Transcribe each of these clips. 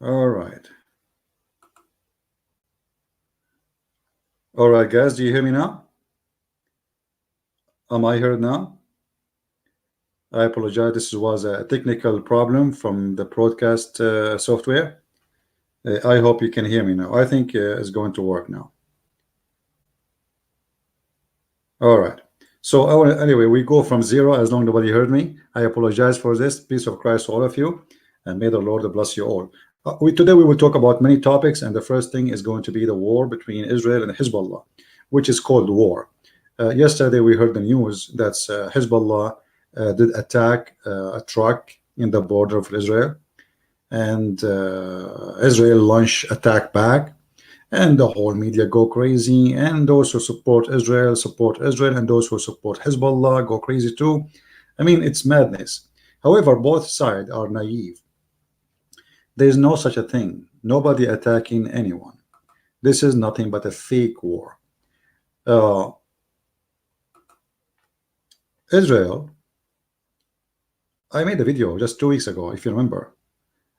All right. All right, guys, do you hear me now? Am I heard now? I apologize. This was a technical problem from the broadcast software. I hope you can hear me now. I think it's going to work now. All right. So anyway, we go from zero as long as nobody heard me. I apologize for this. Peace of Christ to all of you, and may the Lord bless you all. Today we will talk about many topics, and the first thing is going to be the war between Israel and Hezbollah, which is called war. Yesterday we heard the news that Hezbollah did attack a truck in the border of Israel, and Israel launched attack back, and the whole media go crazy, and those who support Israel, and those who support Hezbollah go crazy too. I mean, it's madness. However, both sides are naive. There is no such a thing. Nobody attacking anyone. This is nothing but a fake war. Israel, I made a video just 2 weeks ago, if you remember,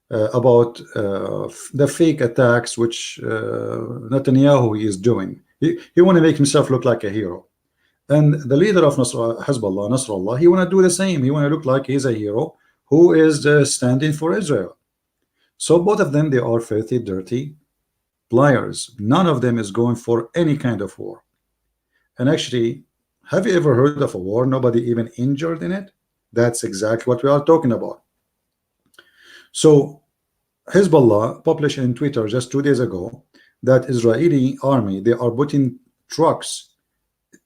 about the fake attacks which Netanyahu is doing. He want to make himself look like a hero. And the leader of Hezbollah, Nasrallah, he want to do the same. He want to look like he's a hero who is standing for Israel. So both of them, they are filthy, dirty liars. None of them is going for any kind of war. And actually, have you ever heard of a war nobody even injured in it? That's exactly what we are talking about. So Hezbollah published in Twitter just 2 days ago that Israeli army, they are putting trucks.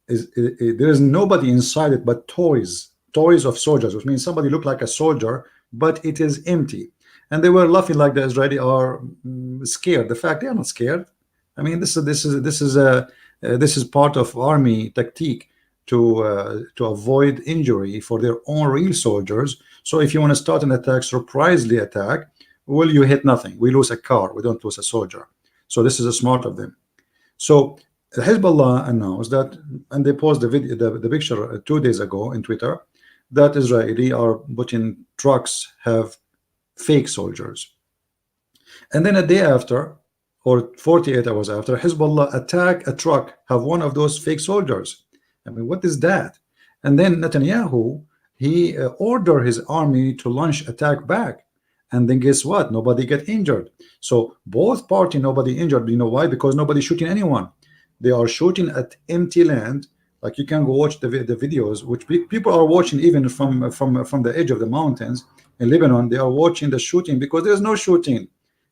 There is nobody inside it but toys of soldiers, which means somebody looked like a soldier, but it is empty. And they were laughing like the Israeli are scared. The fact they are not scared. I mean, this is part of army tactique to avoid injury for their own real soldiers. So if you want to start an attack, surprisingly attack, well, you hit nothing. We lose a car. We don't lose a soldier. So this is a smart of them. So Hezbollah announced that, and they posted the video, the picture 2 days ago in Twitter, that Israeli are putting trucks have fake soldiers. And then a day after, or 48 hours after, Hezbollah attack a truck, have one of those fake soldiers. I mean, what is that? And then Netanyahu, he ordered his army to launch attack back. And then guess what? Nobody get injured. So both party, nobody injured. You know why? Because nobody shooting anyone. They are shooting at empty land. Like you can go watch the videos, which people are watching even from the edge of the mountains in Lebanon. They are watching the shooting because there's no shooting.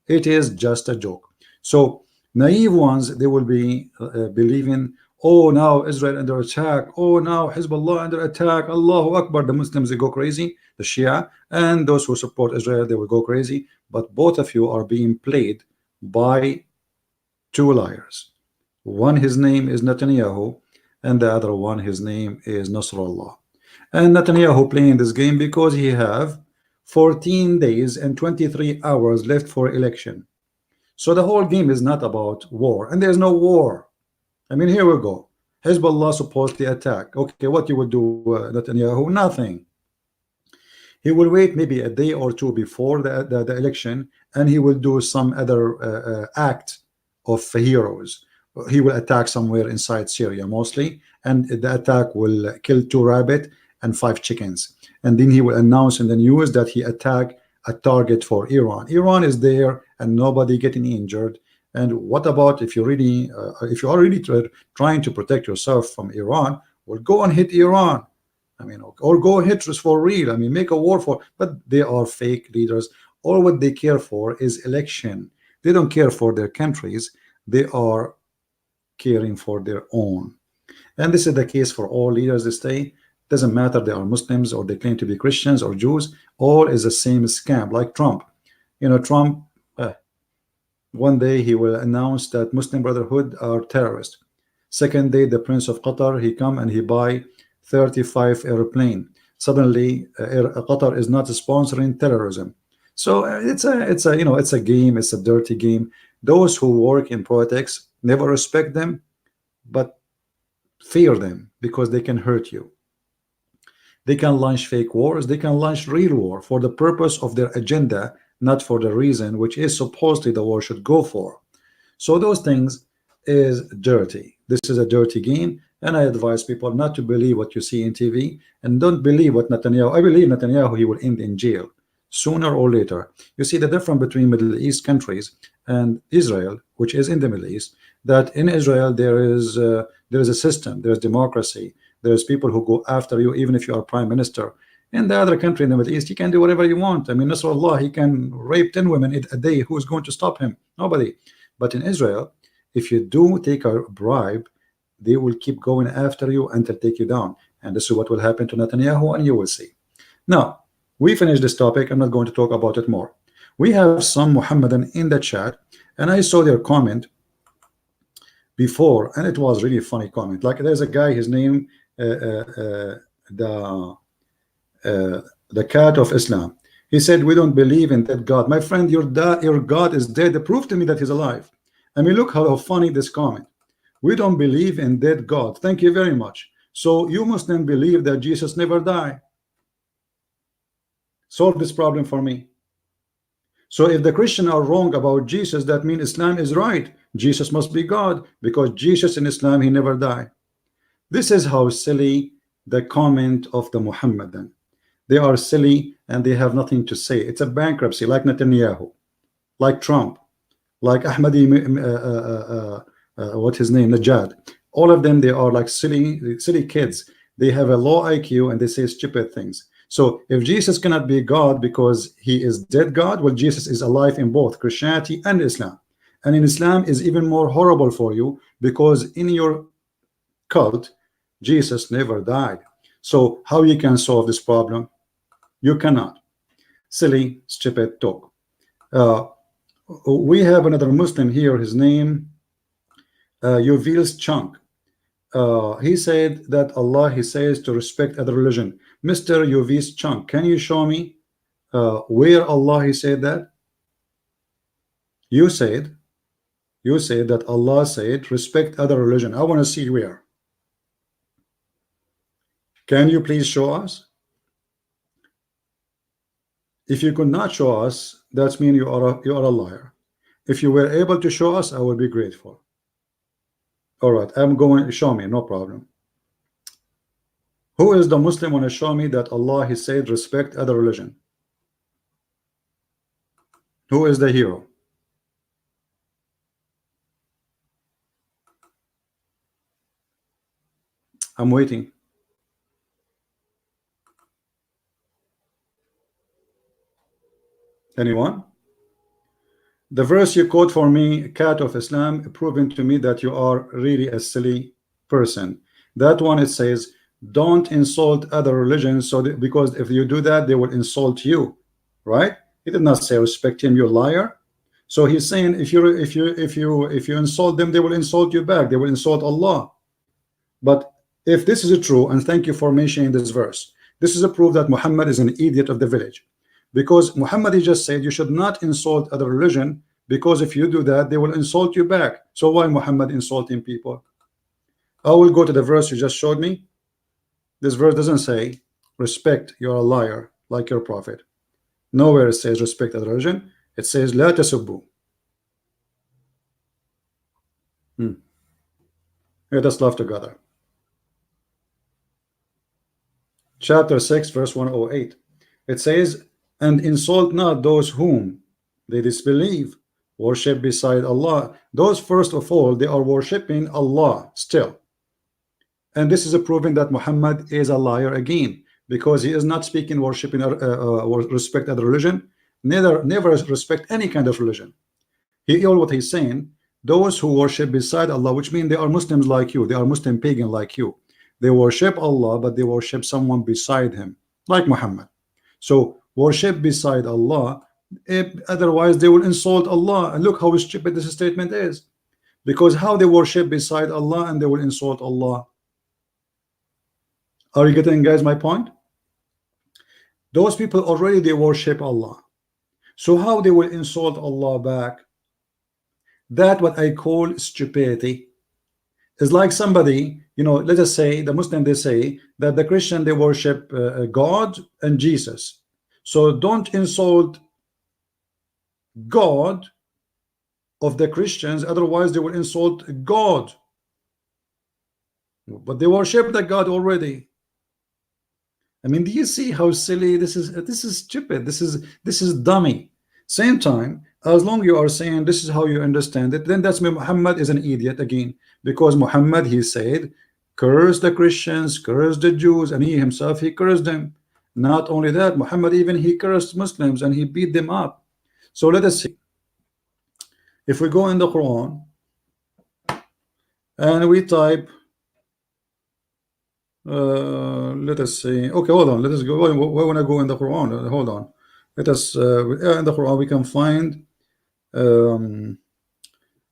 It is just a joke. So naive ones, they will be believing, oh, now Israel under attack. Oh, now Hezbollah under attack. Allahu Akbar. The Muslims, they go crazy. The Shia and those who support Israel, they will go crazy. But both of you are being played by two liars. One, his name is Netanyahu, and the other one, his name is Nasrallah. And Netanyahu playing this game because he have 14 days and 23 hours left for election. So the whole game is not about war, and there's no war. I mean, here we go. Hezbollah supposedly attack. Okay, what you will do, Netanyahu? Nothing. He will wait maybe a day or two before the election, and he will do some other act of heroes. He will attack somewhere inside Syria mostly, and the attack will kill 2 rabbits and 5 chickens. And then he will announce in the news that he attacked a target for Iran. Iran is there and nobody getting injured. And what about if you really, if you are really trying to protect yourself from Iran, well, go and hit Iran. I mean, or go hit us for real. I mean, make a war for. But they are fake leaders. All what they care for is election. They don't care for their countries. They are caring for their own. And this is the case for all leaders this day. Doesn't matter they are Muslims or they claim to be Christians or Jews. All is the same scam. Like Trump. You know, Trump. One day he will announce that Muslim Brotherhood are terrorists. Second day, the Prince of Qatar, he come and he buy 35 airplane. Suddenly, Qatar is not sponsoring terrorism. So it's a you know, it's a game. It's a dirty game. Those who work in politics never respect them, but fear them because they can hurt you. They can launch fake wars. They can launch real war for the purpose of their agenda, not for the reason which is supposedly the war should go for. So those things is dirty. This is a dirty game, and I advise people not to believe what you see in TV, and don't believe what Netanyahu. I believe Netanyahu, he will end in jail sooner or later. You see the difference between Middle East countries and Israel, which is in the Middle East, that in Israel there is a system, there's democracy, there's people who go after you even if you are prime minister. In the other country in the Middle East, he can do whatever you want. I mean, Nasrallah, he can rape 10 women a day. Who's going to stop him? Nobody. But in Israel, if you do take a bribe, they will keep going after you until take you down. And this is what will happen to Netanyahu, and you will see. Now, we finished this topic. I'm not going to talk about it more. We have some Muhammadan in the chat, and I saw their comment before, and it was really a funny comment. Like, there's a guy, his name, the cat of Islam. He said, we don't believe in that God. My friend, your God is dead. Prove to me that he's alive. I mean, look how funny this comment. We don't believe in dead God. Thank you very much. So you Muslims believe that Jesus never died. Solve this problem for me. So if the Christians are wrong about Jesus, that means Islam is right. Jesus must be God, because Jesus in Islam, he never died. This is how silly the comment of the Muhammadan. They are silly and they have nothing to say. It's a bankruptcy, like Netanyahu, like Trump, like Ahmadi, what's his name, Najad. All of them, they are like silly kids. They have a low IQ and they say stupid things. So if Jesus cannot be God because he is dead God, well, Jesus is alive in both Christianity and Islam. And in Islam is even more horrible for you, because in your cult, Jesus never died. So how you can solve this problem? You cannot. Silly, stupid talk. We have another Muslim here. His name, Yuvil's Chunk. He said that Allah, he says to respect other religion. Mr. Yuvil's Chunk, can you show me where Allah, he said that? You said that Allah said respect other religion. I want to see where. Can you please show us? If you could not show us, that means you are a liar. If you were able to show us, I would be grateful. All right, I'm going to show me, no problem. Who is the Muslim want to show me that Allah, he said respect other religion? Who is the hero? I'm waiting. Anyone? The verse you quote for me, cat of Islam, proving to me that you are really a silly person. That one, it says, don't insult other religions, so that, because if you do that, they will insult you, right? He did not say respect him, you liar. So he's saying if you insult them, they will insult you back. They will insult Allah. But if this is true, and thank you for mentioning this verse, this is a proof that Muhammad is an idiot of the village. Because Muhammad, he just said you should not insult other religion, because if you do that, they will insult you back. So why Muhammad insulting people? I will go to the verse you just showed me. This verse doesn't say respect, you're a liar like your prophet. Nowhere it says respect other religion. It says la tasubbu. Let us love together. Chapter 6 verse 108. It says, and insult not those whom they disbelieve, worship beside Allah. Those, first of all, they are worshiping Allah still. And this is a proving that Muhammad is a liar again, because he is not speaking worshiping or respect other religion, never respect any kind of religion. All what he's saying, those who worship beside Allah, which means they are Muslims like you, they are Muslim pagan like you. They worship Allah, but they worship someone beside him, like Muhammad. So worship beside Allah, otherwise they will insult Allah. And look how stupid this statement is, because how they worship beside Allah and they will insult Allah. Are you getting, guys, my point? Those people already, they worship Allah, so how they will insult Allah back? That what I call stupidity. It's like somebody, you know, let us say the Muslim, they say that the Christian, they worship God and Jesus. So don't insult God of the Christians, otherwise they will insult God. But they worship the God already. I mean, do you see how silly this is? This is stupid. This is dummy. Same time, as long you are saying this is how you understand it, then that's mean Muhammad is an idiot again, because Muhammad, he said, curse the Christians, curse the Jews, and he himself, he cursed them. Not only that, Muhammad, even he cursed Muslims and he beat them up. So let us see. If we go in the Quran and we type, let us see. Okay, hold on. Let us go. We want to go in the Quran. Hold on. Let us. In the Quran we can find. Um,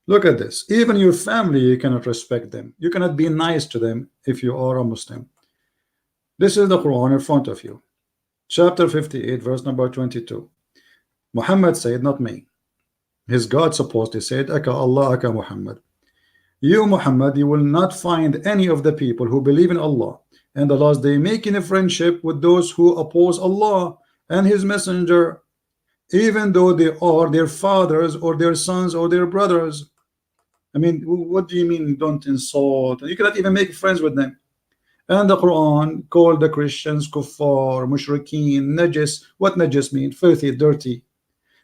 Look at this. Even your family, you cannot respect them. You cannot be nice to them if you are a Muslim. This is the Quran in front of you. Chapter 58, verse number 22. Muhammad said, not me. His God supposedly said, Aka Allah, Aka Muhammad. You, Muhammad, you will not find any of the people who believe in Allah and the last day making a friendship with those who oppose Allah and His Messenger, even though they are their fathers or their sons or their brothers. I mean, what do you mean don't insult? You cannot even make friends with them. And the Quran called the Christians kuffar, mushrikeen, najis. What najis mean? Filthy, dirty.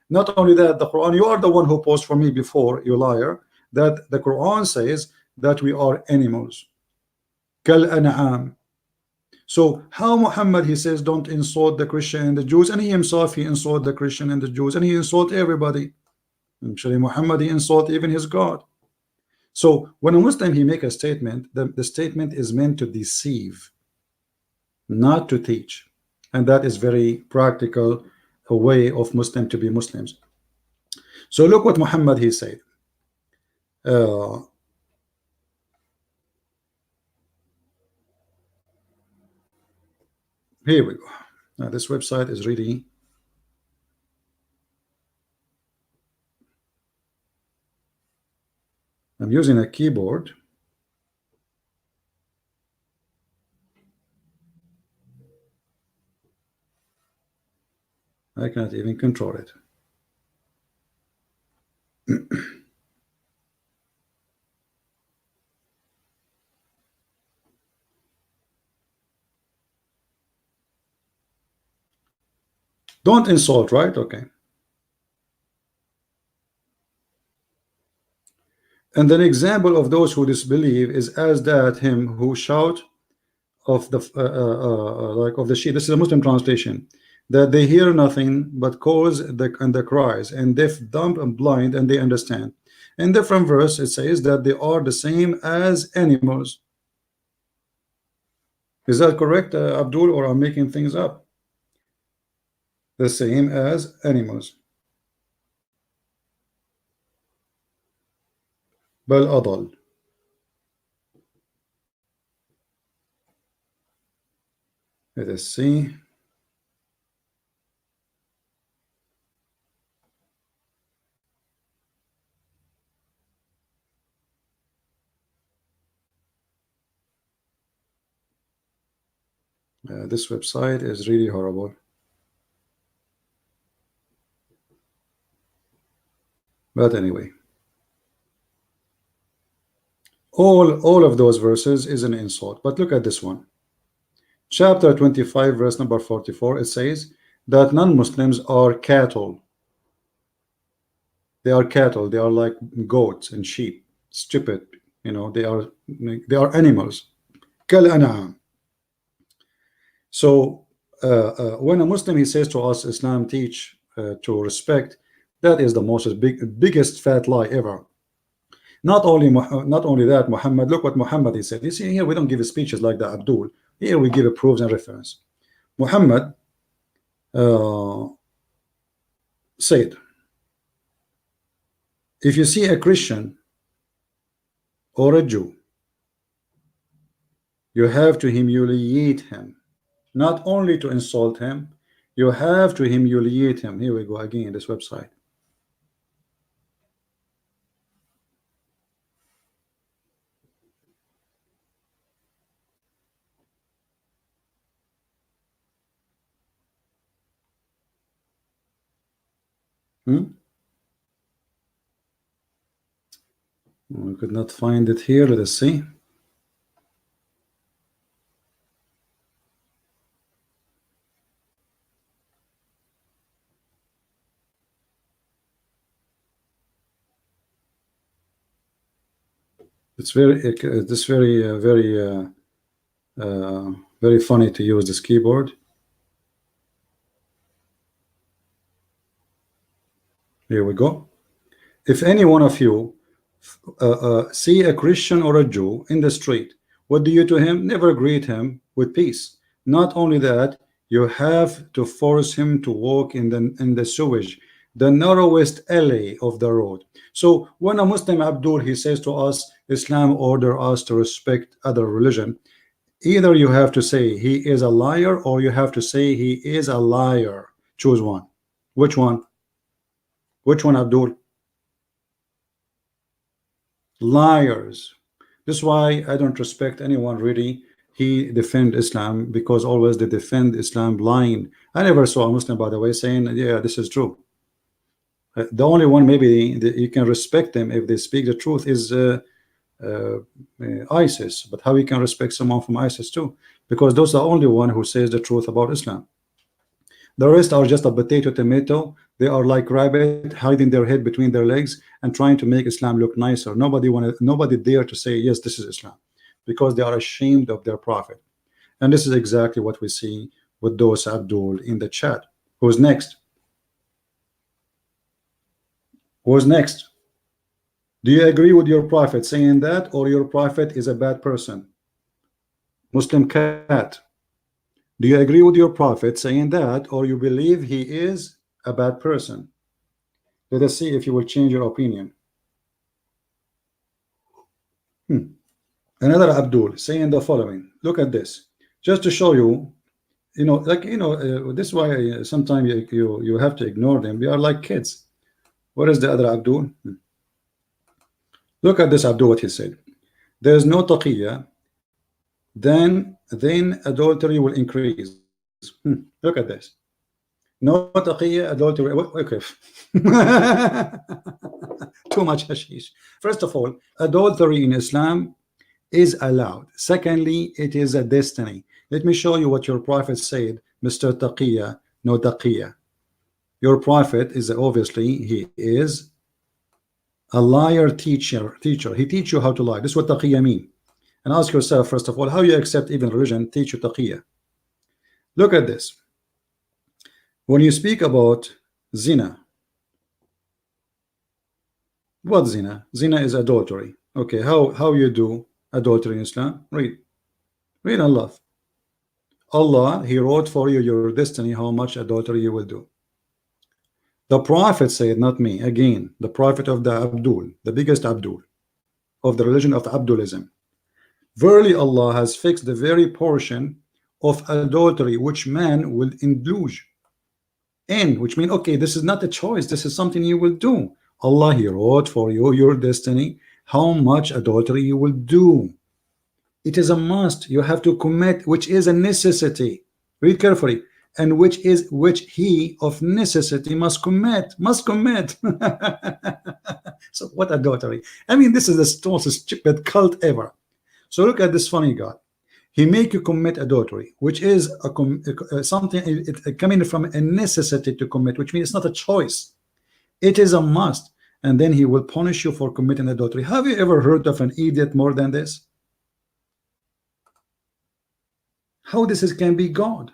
Not only that, the Quran, you are the one who posed for me before, you liar, that the Quran says that we are animals. Kal an'am. So how Muhammad, he says don't insult the Christian and the Jews, and he himself, he insult the Christian and the Jews, and he insult everybody. Actually, Muhammad, he insult even his God. So when a Muslim, he make a statement, the statement is meant to deceive, not to teach. And that is very practical, a way of Muslim to be Muslims. So look what Muhammad, he said. Uh, Here we go. Now this website is really, I'm using a keyboard. I cannot even control it. Don't insult, right? Okay. And an example of those who disbelieve is as that him who shout of the like of the sheep. This is a Muslim translation, that they hear nothing but calls and the cries, and deaf, dumb, and blind, and they understand. In different verse, it says that they are the same as animals. Is that correct, Abdul, or I'm making things up? The same as animals. بل أضل. Let us see. This website is really horrible. But anyway, all of those verses is an insult. But look at this one. Chapter 25, verse number 44, it says that non-Muslims are cattle. They are cattle. They are like goats and sheep. Stupid. You know, they are animals. Kal an'am. So when a Muslim, he says to us, Islam teach to respect, that is the biggest fat lie ever. Not only that, Muhammad, look what Muhammad, he said. You see, here we don't give speeches like that, Abdul. Here we give proofs and reference. Muhammad said, if you see a Christian or a Jew, you have to humiliate him. Not only to insult him, you have to humiliate him. Here we go again, this website. Hmm? We could not find it here. Let us see. It's very funny to use this keyboard. Here we go. If any one of you see a Christian or a Jew in the street, what do you to him? Never greet him with peace. Not only that, you have to force him to walk in the sewage, the narrowest alley of the road. So when a Muslim Abdul, he says to us, Islam order us to respect other religion, either you have to say he is a liar, or you have to say he is a liar. Choose one. Which one? Which one, Abdul? Liars. This is why I don't respect anyone really. He defend Islam, because always they defend Islam blind. I never saw a Muslim, by the way, saying, yeah, this is true. The only one maybe that you can respect them if they speak the truth is ISIS. But how you can respect someone from ISIS too? Because those are the only one who says the truth about Islam. The rest are just a potato tomato. They are like rabbit hiding their head between their legs and trying to make Islam look nicer. Nobody dare to say yes, this is Islam, because they are ashamed of their prophet. And this is exactly what we see with those Abdul in the chat. Who's next? Who's next? Do you agree with your prophet saying that, or your prophet is a bad person? Muslim cat. Do you agree with your prophet saying that, or you believe he is a bad person? Let us see if you will change your opinion. Another Abdul saying the following. Look at this, just to show you, this is why sometimes you have to ignore them. We are like kids. What is the other Abdul? Look at this Abdul, what he said. There is no taqiyya, then adultery will increase. Look at this. No taqiyya, adultery. Okay. Too much hashish. First of all, adultery in Islam is allowed. Secondly, it is a destiny. Let me show you what your prophet said, Mr. Taqiyya, no taqiyya. Your prophet is obviously, he is a liar teacher. He teach you how to lie. This is what taqiyya mean. And ask yourself, first of all, how you accept even religion teach you taqiyya. Look at this. When you speak about zina, what zina? Zina is adultery. Okay, how you do adultery in Islam? Read Allah. Allah, he wrote for you your destiny, how much adultery you will do. The prophet said, not me, again, the prophet of the Abdul, the biggest Abdul of the religion of Abdulism. Verily Allah has fixed the very portion of adultery which man will indulge in, which means, okay, this is not a choice, this is something you will do. Allah, he wrote for you your destiny, how much adultery you will do. It is a must, you have to commit, which is a necessity. Read carefully. And which he of necessity must commit. So what adultery? I mean, this is the most stupid cult ever. So look at this funny God. He make you commit adultery, which is something coming from a necessity to commit, which means it's not a choice. It is a must. And then he will punish you for committing adultery. Have you ever heard of an idiot more than this? How this can be God?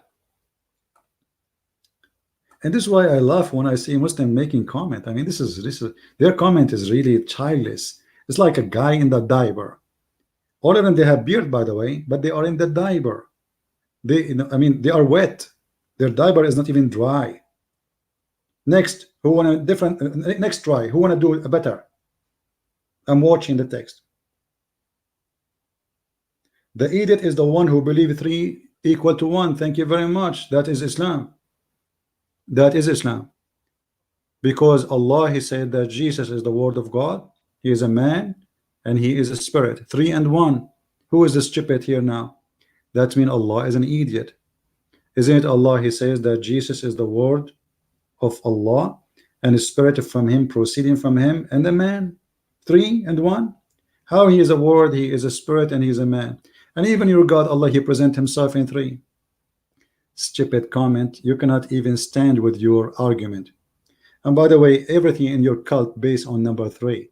And this is why I laugh when I see Muslim making comment. I mean, this is their comment is really childish. It's like a guy in the diaper. All of them, they have beard, by the way, but they are in the diaper. I mean, they are wet. Their diaper is not even dry. Next, who want a different? Next try. Who want to do it better? I'm watching the text. The idiot is the one who believes 3 equal to 1. Thank you very much. That is Islam. That is Islam, because Allah, he said that Jesus is the word of God, he is a man and he is a spirit. 3 and 1. Who is the stupid here now? That means Allah is an idiot. Isn't it Allah, he says that Jesus is the word of Allah and the spirit from him proceeding from him, and the man. 3 and 1. How he is a word, he is a spirit, and he is a man. And even your God, Allah, he present himself in three. Stupid comment. You cannot even stand with your argument. And by the way, everything in your cult based on number three.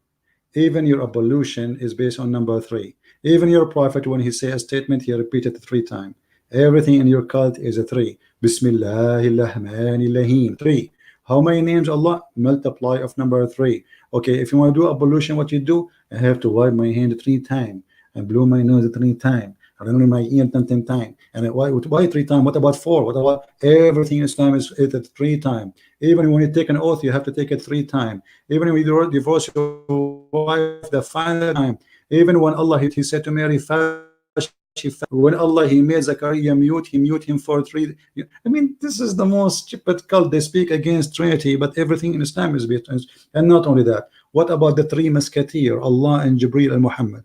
Even your evolution is based on number three. Even your prophet, when he say a statement, he repeated it 3 times. Everything in your cult is a three. Bismillahirrahmanirrahim. Three. How many names Allah? Multiply of number three. Okay, if you want to do evolution, what you do? I have to wipe my hand 3 times and blow my nose 3 times. I don't know my ear 10 times. And why 3 times? What about 4? What about everything in Islam is at 3 times? Even when you take an oath, you have to take it 3 times. Even when you divorce your wife the final time. Even when Allah he said to Mary, when Allah he made Zachariah mute, he mute him for 3. I mean, this is the most stupid cult. They speak against Trinity, but everything in Islam is based on. And not only that, what about the 3 musketeers, Allah and Jibril and Muhammad?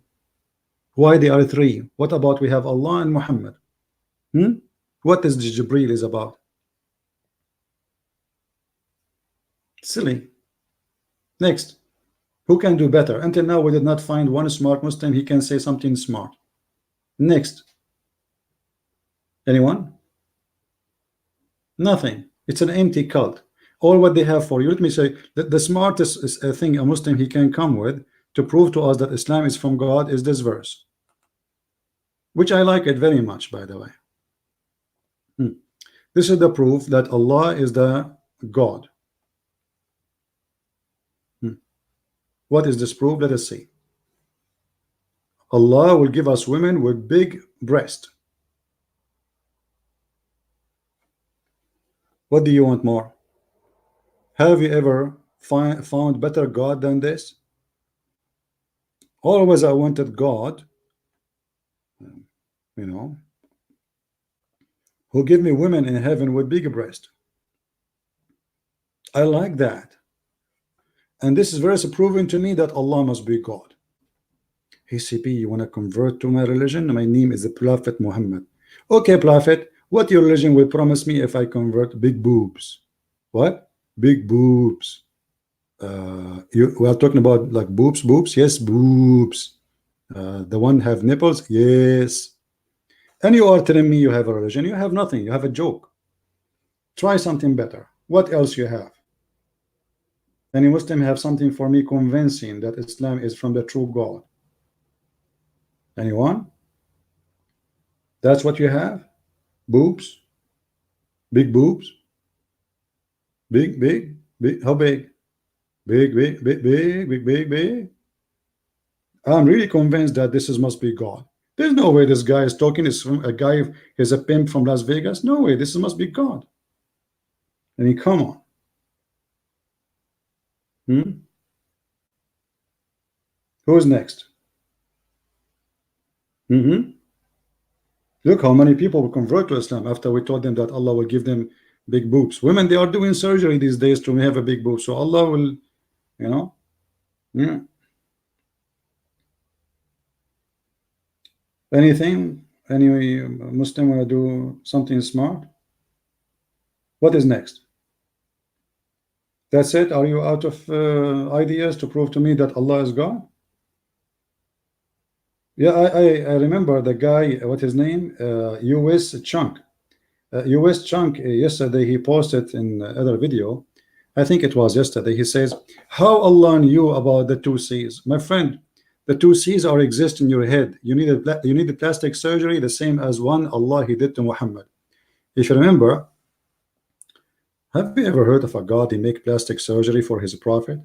Why they are 3? What about we have Allah and Muhammad? What is the Jibril is about? Silly. Next. Who can do better? Until now we did not find one smart Muslim he can say something smart. Next. Anyone? Nothing. It's an empty cult. All what they have for you, let me say that the smartest thing a Muslim he can come with to prove to us that Islam is from God is this verse, which I like it very much, by the way. This is the proof that Allah is the God. What is this proof? Let us see. Allah will give us women with big breast. What do you want more? Have you ever found better God than this? Always I wanted God, you know, who give me women in heaven with big breast. I like that. And this is very proving to me that Allah must be God. Hey CP, you want to convert to my religion? My name is the Prophet Muhammad. Okay, Prophet, what your religion will promise me if I convert? Big boobs. What? Big boobs. We are talking about like boobs? Yes, boobs. The one have nipples? Yes. And you are telling me you have a religion? You have nothing. You have a joke. Try something better. What else you have? Any Muslim have something for me convincing that Islam is from the true God? Anyone? That's what you have? Boobs? Big boobs? Big? How big? Big. I'm really convinced that this must be God. There's no way this guy is talking is from a guy is a pimp from Las Vegas. No way, this must be God. I mean, come on. Who's next? Look how many people will convert to Islam after we told them that Allah will give them big boobs. Women, they are doing surgery these days to have a big boob. So Allah will, you know. Anything? Any Muslim want to do something smart? What is next? That's it? Are you out of ideas to prove to me that Allah is God? Yeah, I remember the guy, what his name? US Chunk. US Chunk, yesterday he posted in other video, I think it was yesterday, he says, how Allah knew about the 2 C's? My friend, the 2 C's are exist in your head. You need a plastic surgery, the same as one Allah he did to Muhammad. If you remember, have you ever heard of a God he make plastic surgery for his prophet?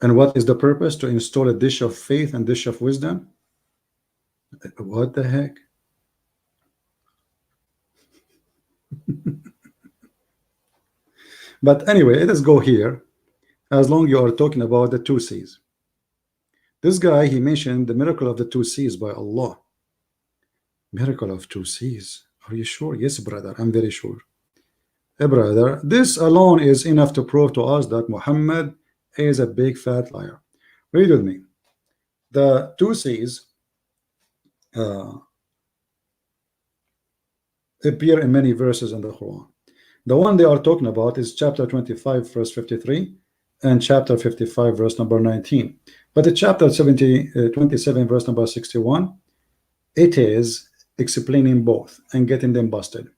And what is the purpose? To install a dish of faith and dish of wisdom? What the heck? But anyway, let us go here, as long you are talking about the 2 C's. This guy, he mentioned the miracle of the 2 C's by Allah. Miracle of 2 C's. Are you sure? Yes, brother, I'm very sure. Hey, brother, this alone is enough to prove to us that Muhammad is a big fat liar. Read with me. The 2 C's appear in many verses in the Quran. The one they are talking about is chapter 25, verse 53. and chapter 55 verse number 19. But the chapter 27 verse number 61, it is explaining both and getting them busted.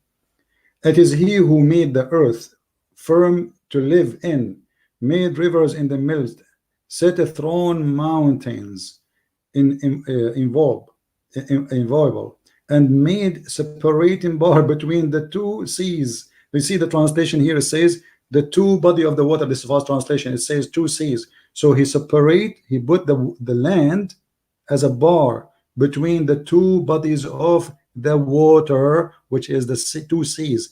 It is he who made the earth firm to live in, made rivers in the midst, set a throne mountains involvable, and made separating bar between the two seas. We see the translation here, it says the two body of the water. This is first translation, it says two seas. So he put the land as a bar between the two bodies of the water, which is the two seas.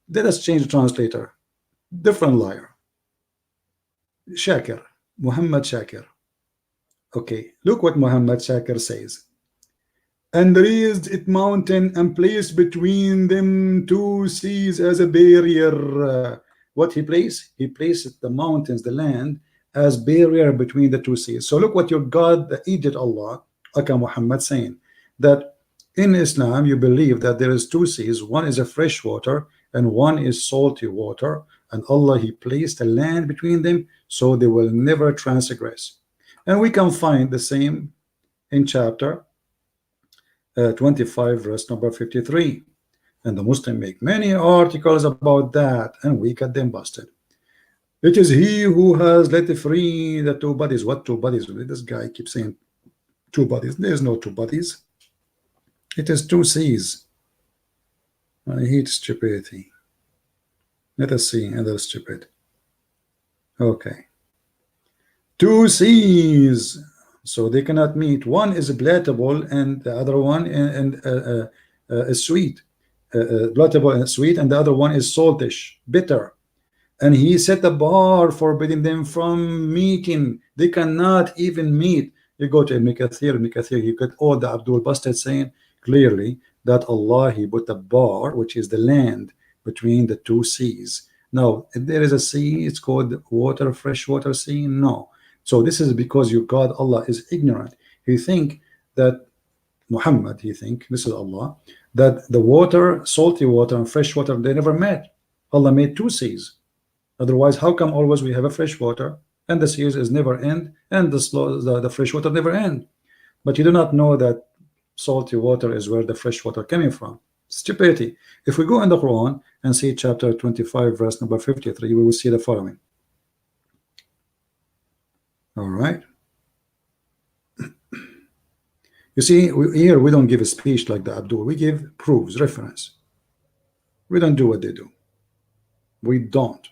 Let us change the translator. Different liar. Shakir, Muhammad Shakir. Okay, look what Muhammad Shakir says. And raised it mountain and placed between them two seas as a barrier. What he placed? He placed the mountains, the land, as barrier between the two seas. So look what your God, the Egypt Allah, Aka Muhammad, saying that in Islam you believe that there is two seas. One is a fresh water and one is salty water, and Allah, he placed a land between them so they will never transgress. And we can find the same in chapter 25 verse number 53, and the Muslim make many articles about that, and we get them busted. It is he who has let free the two bodies. What two bodies? This guy keeps saying two bodies. There's no two bodies. It is two seas. I hate stupidity. Let us see another stupid. Okay, two seas, so they cannot meet. One is palatable and the other one is sweet. Palatable and sweet, and the other one is saltish, bitter. And he set a bar forbidding them from meeting. They cannot even meet. You go to Ibn Kathir, you get all the Abdul Busted saying clearly that Allah, he put a bar, which is the land between the two seas. Now, if there is a sea, it's called water, freshwater sea. No. So this is because your God Allah is ignorant. He think that Muhammad, he think, this is Allah, that the water, salty water and fresh water, they never met. Allah made two seas. Otherwise, how come always we have a fresh water and the seas is never end and the fresh water never end? But you do not know that salty water is where the fresh water coming from. Stupidity. If we go in the Quran and see chapter 25 verse number 53, we will see the following. All right. You see, here we don't give a speech like the Abdul. We give proofs, reference. We don't do what they do. We don't.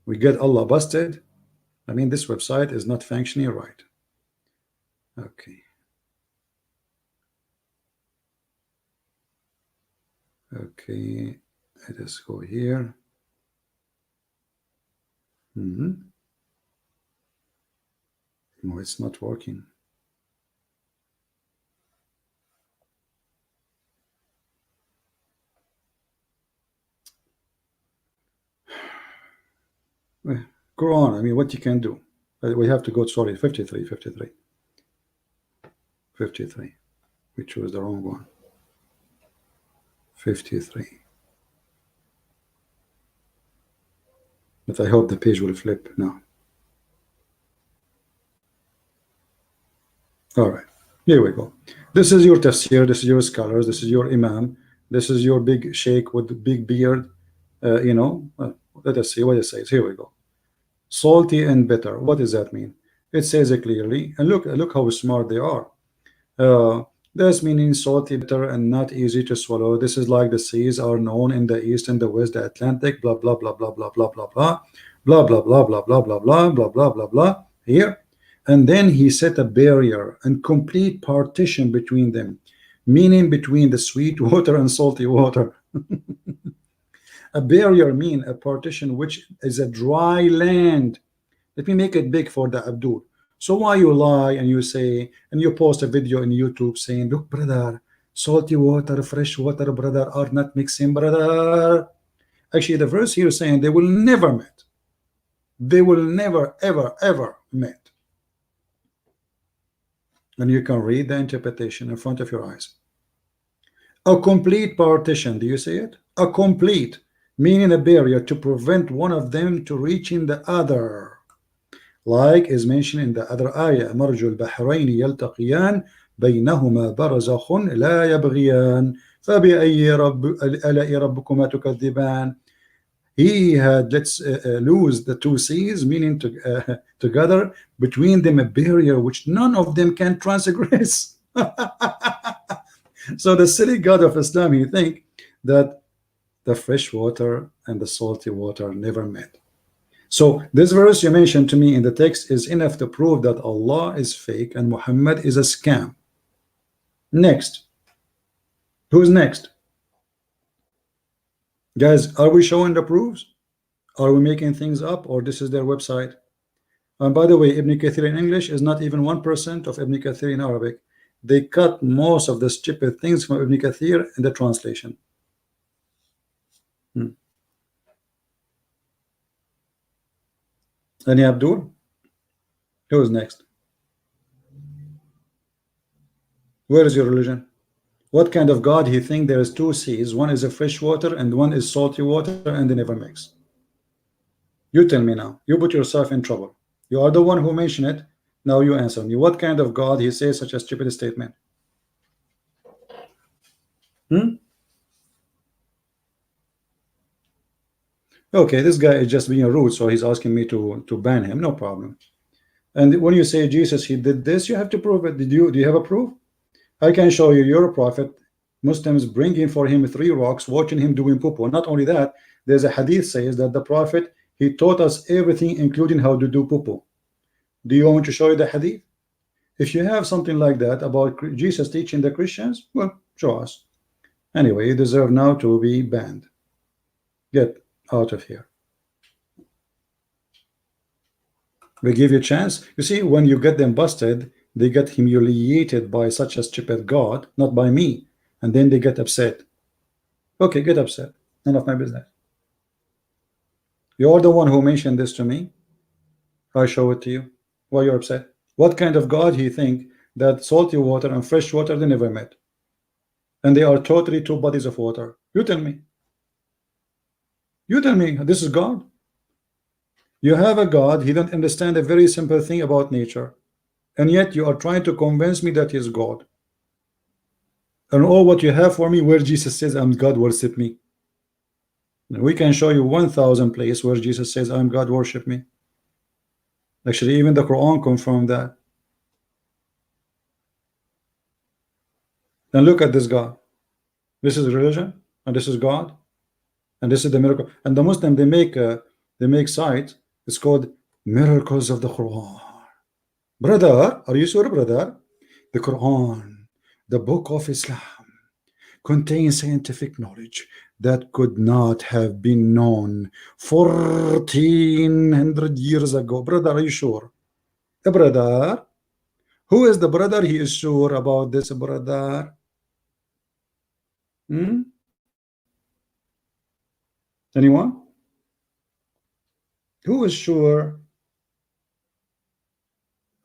We get Allah busted. I mean, this website is not functioning right. Okay. Okay. Let us go here. No, it's not working. Go on. I mean, what you can do. We have to go, sorry, 53. We chose the wrong one. 53. But I hope the page will flip now. All right, here we go. This is your tafsir, this is your scholars, this is your imam, this is your big sheikh with the big beard. Let us see what it says. Here we go. Salty and bitter. What does that mean? It says it clearly, and look how smart they are. That's meaning salty, bitter, and not easy to swallow. This is like the seas are known in the east and the west, the Atlantic, blah blah blah blah blah blah blah blah blah blah blah blah blah blah blah blah blah blah blah here. And then he set a barrier and complete partition between them, meaning between the sweet water and salty water. A barrier mean a partition which is a dry land. Let me make it big for the Abdul. So why you lie and you say, and you post a video in YouTube saying, look, brother, salty water, fresh water, brother, are not mixing, brother. Actually, the verse here is saying they will never meet. They will never, ever, ever meet. And you can read the interpretation in front of your eyes. A complete partition, do you see it? A complete, meaning a barrier to prevent one of them to reaching the other, like is mentioned in the other ayah, مرج البحرين يلتقيان بينهما برزخ لا يبغيان فبأي آلاء ربكما تكذبان. He had, let's lose the two seas, meaning to, together, between them a barrier which none of them can transgress. So the silly God of Islam, he think that the fresh water and the salty water never met. So this verse you mentioned to me in the text is enough to prove that Allah is fake and Muhammad is a scam. Next. Who's next? Guys, are we showing the proofs? Are we making things up, or this is their website? And by the way, Ibn Kathir in English is not even 1% of Ibn Kathir in Arabic. They cut most of the stupid things from Ibn Kathir in the translation. Any Abdul? Who's next? Where is your religion? What kind of God he think there is two seas? One is a fresh water and one is salty water, and they never mix. You tell me now. You put yourself in trouble. You are the one who mentioned it. Now you answer me. What kind of God he says such a stupid statement? Okay, this guy is just being rude, so he's asking me to ban him. No problem. And when you say Jesus, he did this, you have to prove it. Do you have a proof? I can show you. You're a prophet. Muslims bringing for him 3 rocks, watching him doing poo-poo. Not only that, there's a hadith says that the prophet, he taught us everything, including how to do poo-poo. Do you want to show you the hadith? If you have something like that about Jesus teaching the Christians, well, show us. Anyway, you deserve now to be banned. Get out of here. We give you a chance. You see, when you get them busted, they get humiliated by such a stupid God, not by me, and then they get upset. Okay, get upset. None of my business. You're the one who mentioned this to me. I show it to you. Why you're upset? What kind of God he think that salty water and fresh water they never met, and they are totally 2 bodies of water? You tell me. You tell me this is God. You have a God, he don't understand a very simple thing about nature, and yet you are trying to convince me that he is God. And all what you have for me where Jesus says I'm God, worship me. We can show you 1,000 places where Jesus says I'm God, worship me. Actually, even the Quran confirmed that. And look at this God. This is religion, and this is God, and this is the miracle. And the Muslim, they make site. It's called Miracles of the Quran. Brother, are you sure, brother? The Quran, the book of Islam, contains scientific knowledge that could not have been known 1400 years ago. Brother, are you sure? The brother? Who is the brother? He is sure about this, brother. Anyone? Who is sure?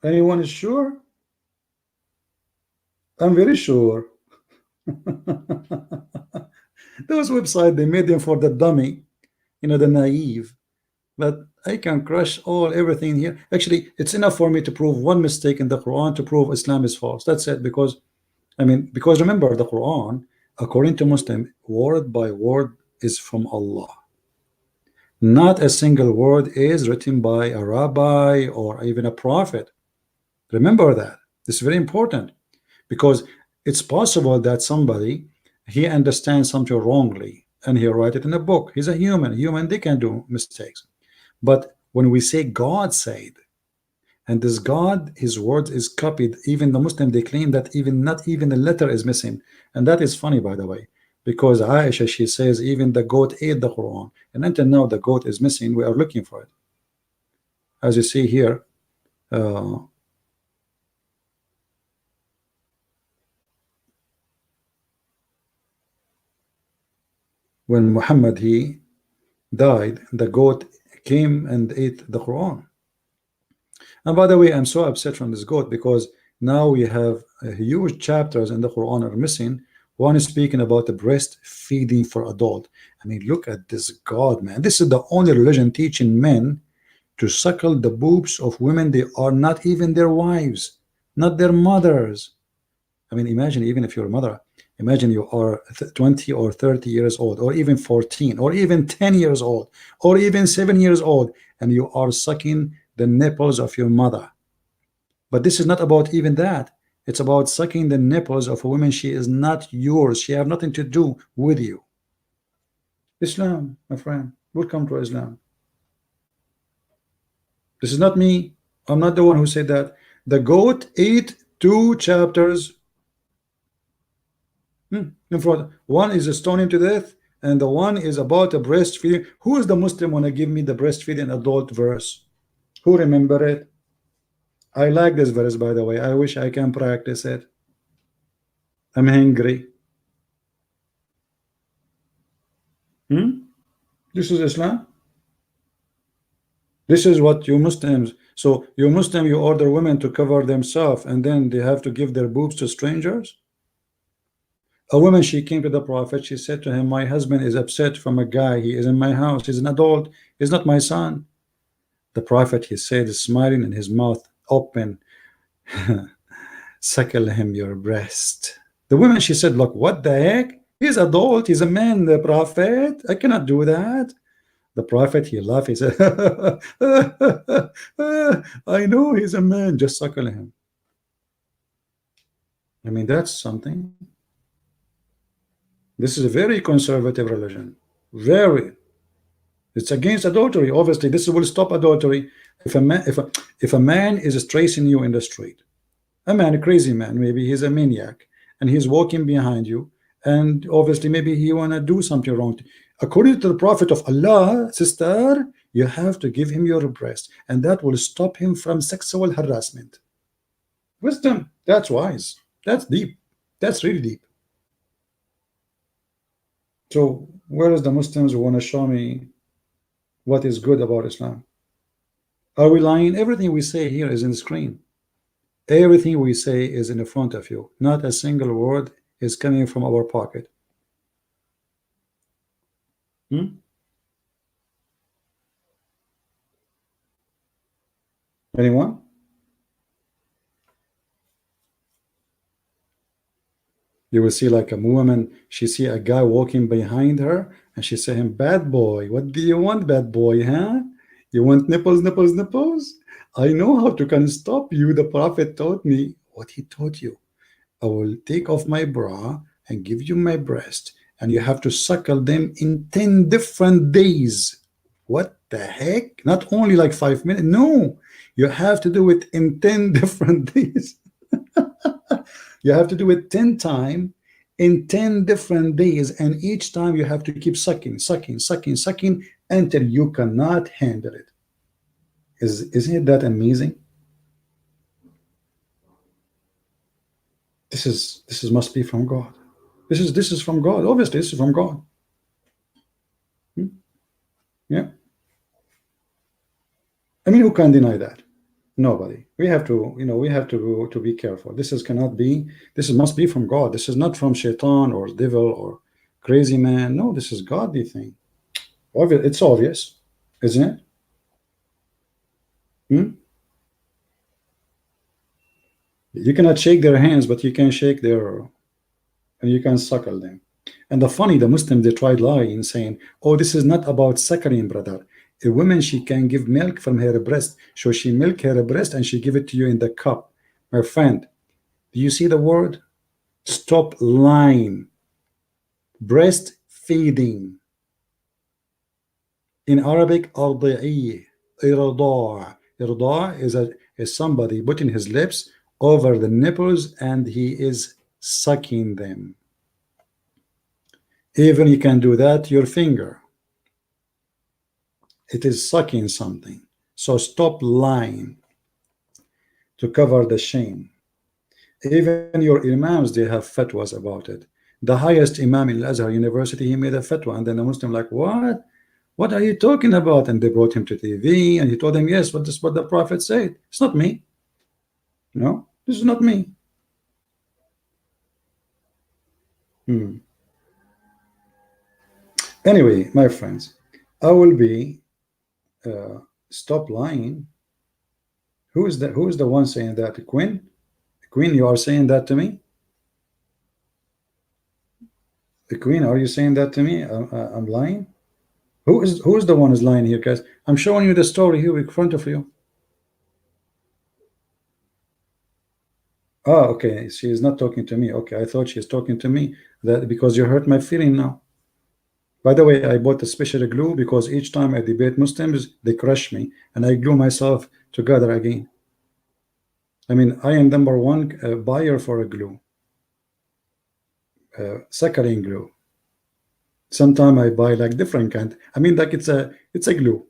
Anyone is sure? I'm very sure. Those websites, they made them for the dummy, you know, the naive. But I can crush everything here. Actually, it's enough for me to prove one mistake in the Quran to prove Islam is false. That's it. Because remember, the Quran, according to Muslim, word by word is from Allah. Not a single word is written by a rabbi or even a prophet. Remember that. It's very important, because it's possible that somebody, he understands something wrongly and he write it in a book. He's a human, they can do mistakes. But when we say God said, and this God, his word is copied, even the Muslim, they claim that not even a letter is missing. And that is funny, by the way, because Aisha, she says even the goat ate the Quran, and until now the goat is missing. We are looking for it. As you see here, when Muhammad, he died, the goat came and ate the Quran. And by the way, I'm so upset from this goat, because now we have huge chapters in the Quran are missing, One is speaking about the breastfeeding for adult. I mean, look at this God, man. This is the only religion teaching men to suckle the boobs of women they are not even their wives, not their mothers. I mean, imagine, even if you're a mother, imagine you are 20 or 30 years old, or even 14, or even 10 years old, or even 7 years old, and you are sucking the nipples of your mother. But this is not about even that. It's about sucking the nipples of a woman. She is not yours. She have nothing to do with you. Islam, my friend. Welcome to Islam. This is not me. I'm not the one who said that. The goat ate 2 chapters in front. One is stoning to death, and the one is about a breastfeeding. Who is the Muslim want to give me the breastfeeding adult verse? Who remember it? I like this verse, by the way. I wish I can practice it. I'm hungry. This is Islam. This is what you Muslims. So you Muslim, you order women to cover themselves, and then they have to give their boobs to strangers. A woman, she came to the Prophet. She said to him, my husband is upset from a guy. He is in my house. He's an adult. He's not my son. The Prophet, he said, smiling in his mouth open, suckle him your breast. The woman, she said, look, what the heck? He's adult. He's a man, the Prophet. I cannot do that. The Prophet, he laughed. He said, I know he's a man. Just suckle him. I mean, that's something. This is a very conservative religion. Very. It's against adultery. Obviously, this will stop adultery. If a man is tracing you in the street, a man, a crazy man, maybe he's a maniac, and he's walking behind you, and obviously maybe he wanna do something wrong. According to the Prophet of Allah, sister, you have to give him your breast, and that will stop him from sexual harassment. Wisdom. That's wise. That's deep. That's really deep. So where is the Muslims who want to show me what is good about Islam? Are we lying? Everything we say here is in the screen. Everything we say is in the front of you. Not a single word is coming from our pocket. Anyone? You will see like a woman, she see a guy walking behind her, and she say him, bad boy, what do you want, bad boy, huh? You want nipples, nipples, nipples? I know how to can stop you. The Prophet taught me. What he taught you? I will take off my bra and give you my breast, and you have to suckle them in 10 different days. What the heck? Not only like 5 minutes. No, you have to do it in 10 different days. You have to do it 10 times in 10 different days, and each time you have to keep sucking, sucking, sucking, sucking until you cannot handle it. Isn't it that amazing? This is must be from God. This is from God. Obviously, this is from God. Yeah. I mean, who can deny that? Nobody. We have to, we have to be careful. This cannot be. This must be from God. This is not from Shaitan or devil or crazy man. No, this is godly thing. It's obvious, isn't it? You cannot shake their hands, but you can shake their, and you can suckle them. And the Muslims, they tried lying, saying, oh, this is not about suckling, brother. A woman, she can give milk from her breast. So she milk her breast and she give it to you in the cup. My friend, do you see the word? Stop lying. Breastfeeding. In Arabic, ardi'i, irda'. Irda' is somebody putting his lips over the nipples and he is sucking them. Even you can do that your finger. It is sucking something. So stop lying to cover the shame. Even your imams, they have fatwas about it. The highest imam in Al-Azhar University, he made a fatwa, and then the Muslim like, what are you talking about? And they brought him to TV, and he told them, yes, this is what the Prophet said. It's not me. No, this is not me. Hmm. Anyway, my friends, I will be stop lying. Who is that? Who is the one saying that? Quinn? Queen, you are saying that to me? The Queen, are you saying that to me? I'm lying? Who is the one who's lying here, guys? I'm showing you the story here in front of you. Oh, okay. She is not talking to me. Okay, I thought she is talking to me. That because you hurt my feeling now. By the way, I bought a special glue because each time I debate Muslims, they crush me, and I glue myself together again. I mean, I am number one buyer for a glue, saccharine glue. Sometimes I buy like different kind. I mean, like it's a glue.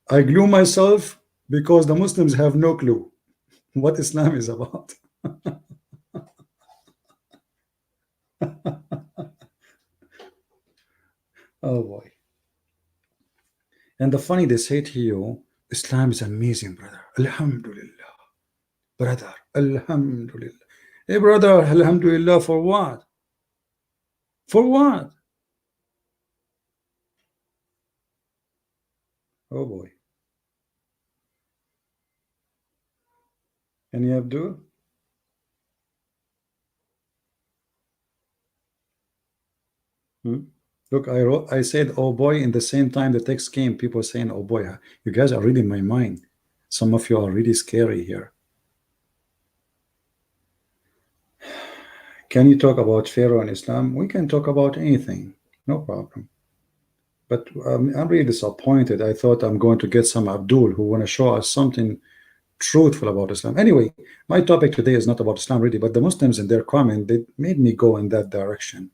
I glue myself because the Muslims have no clue what Islam is about. Oh boy. And the funny they say to you, Islam is amazing, brother. Alhamdulillah. Brother. Alhamdulillah. Hey brother, Alhamdulillah for what? For what? Oh boy. Any Abdul? Hmm? Look, I said oh boy in the same time the text came, people saying oh boy. You guys are reading my mind. Some of you are really scary here. Can you talk about Pharaoh and Islam? We can talk about anything, no problem. But I'm really disappointed. I thought I'm going to get some Abdul who want to show us something truthful about Islam. Anyway, my topic today is not about Islam really, but the Muslims in their comment, they made me go in that direction.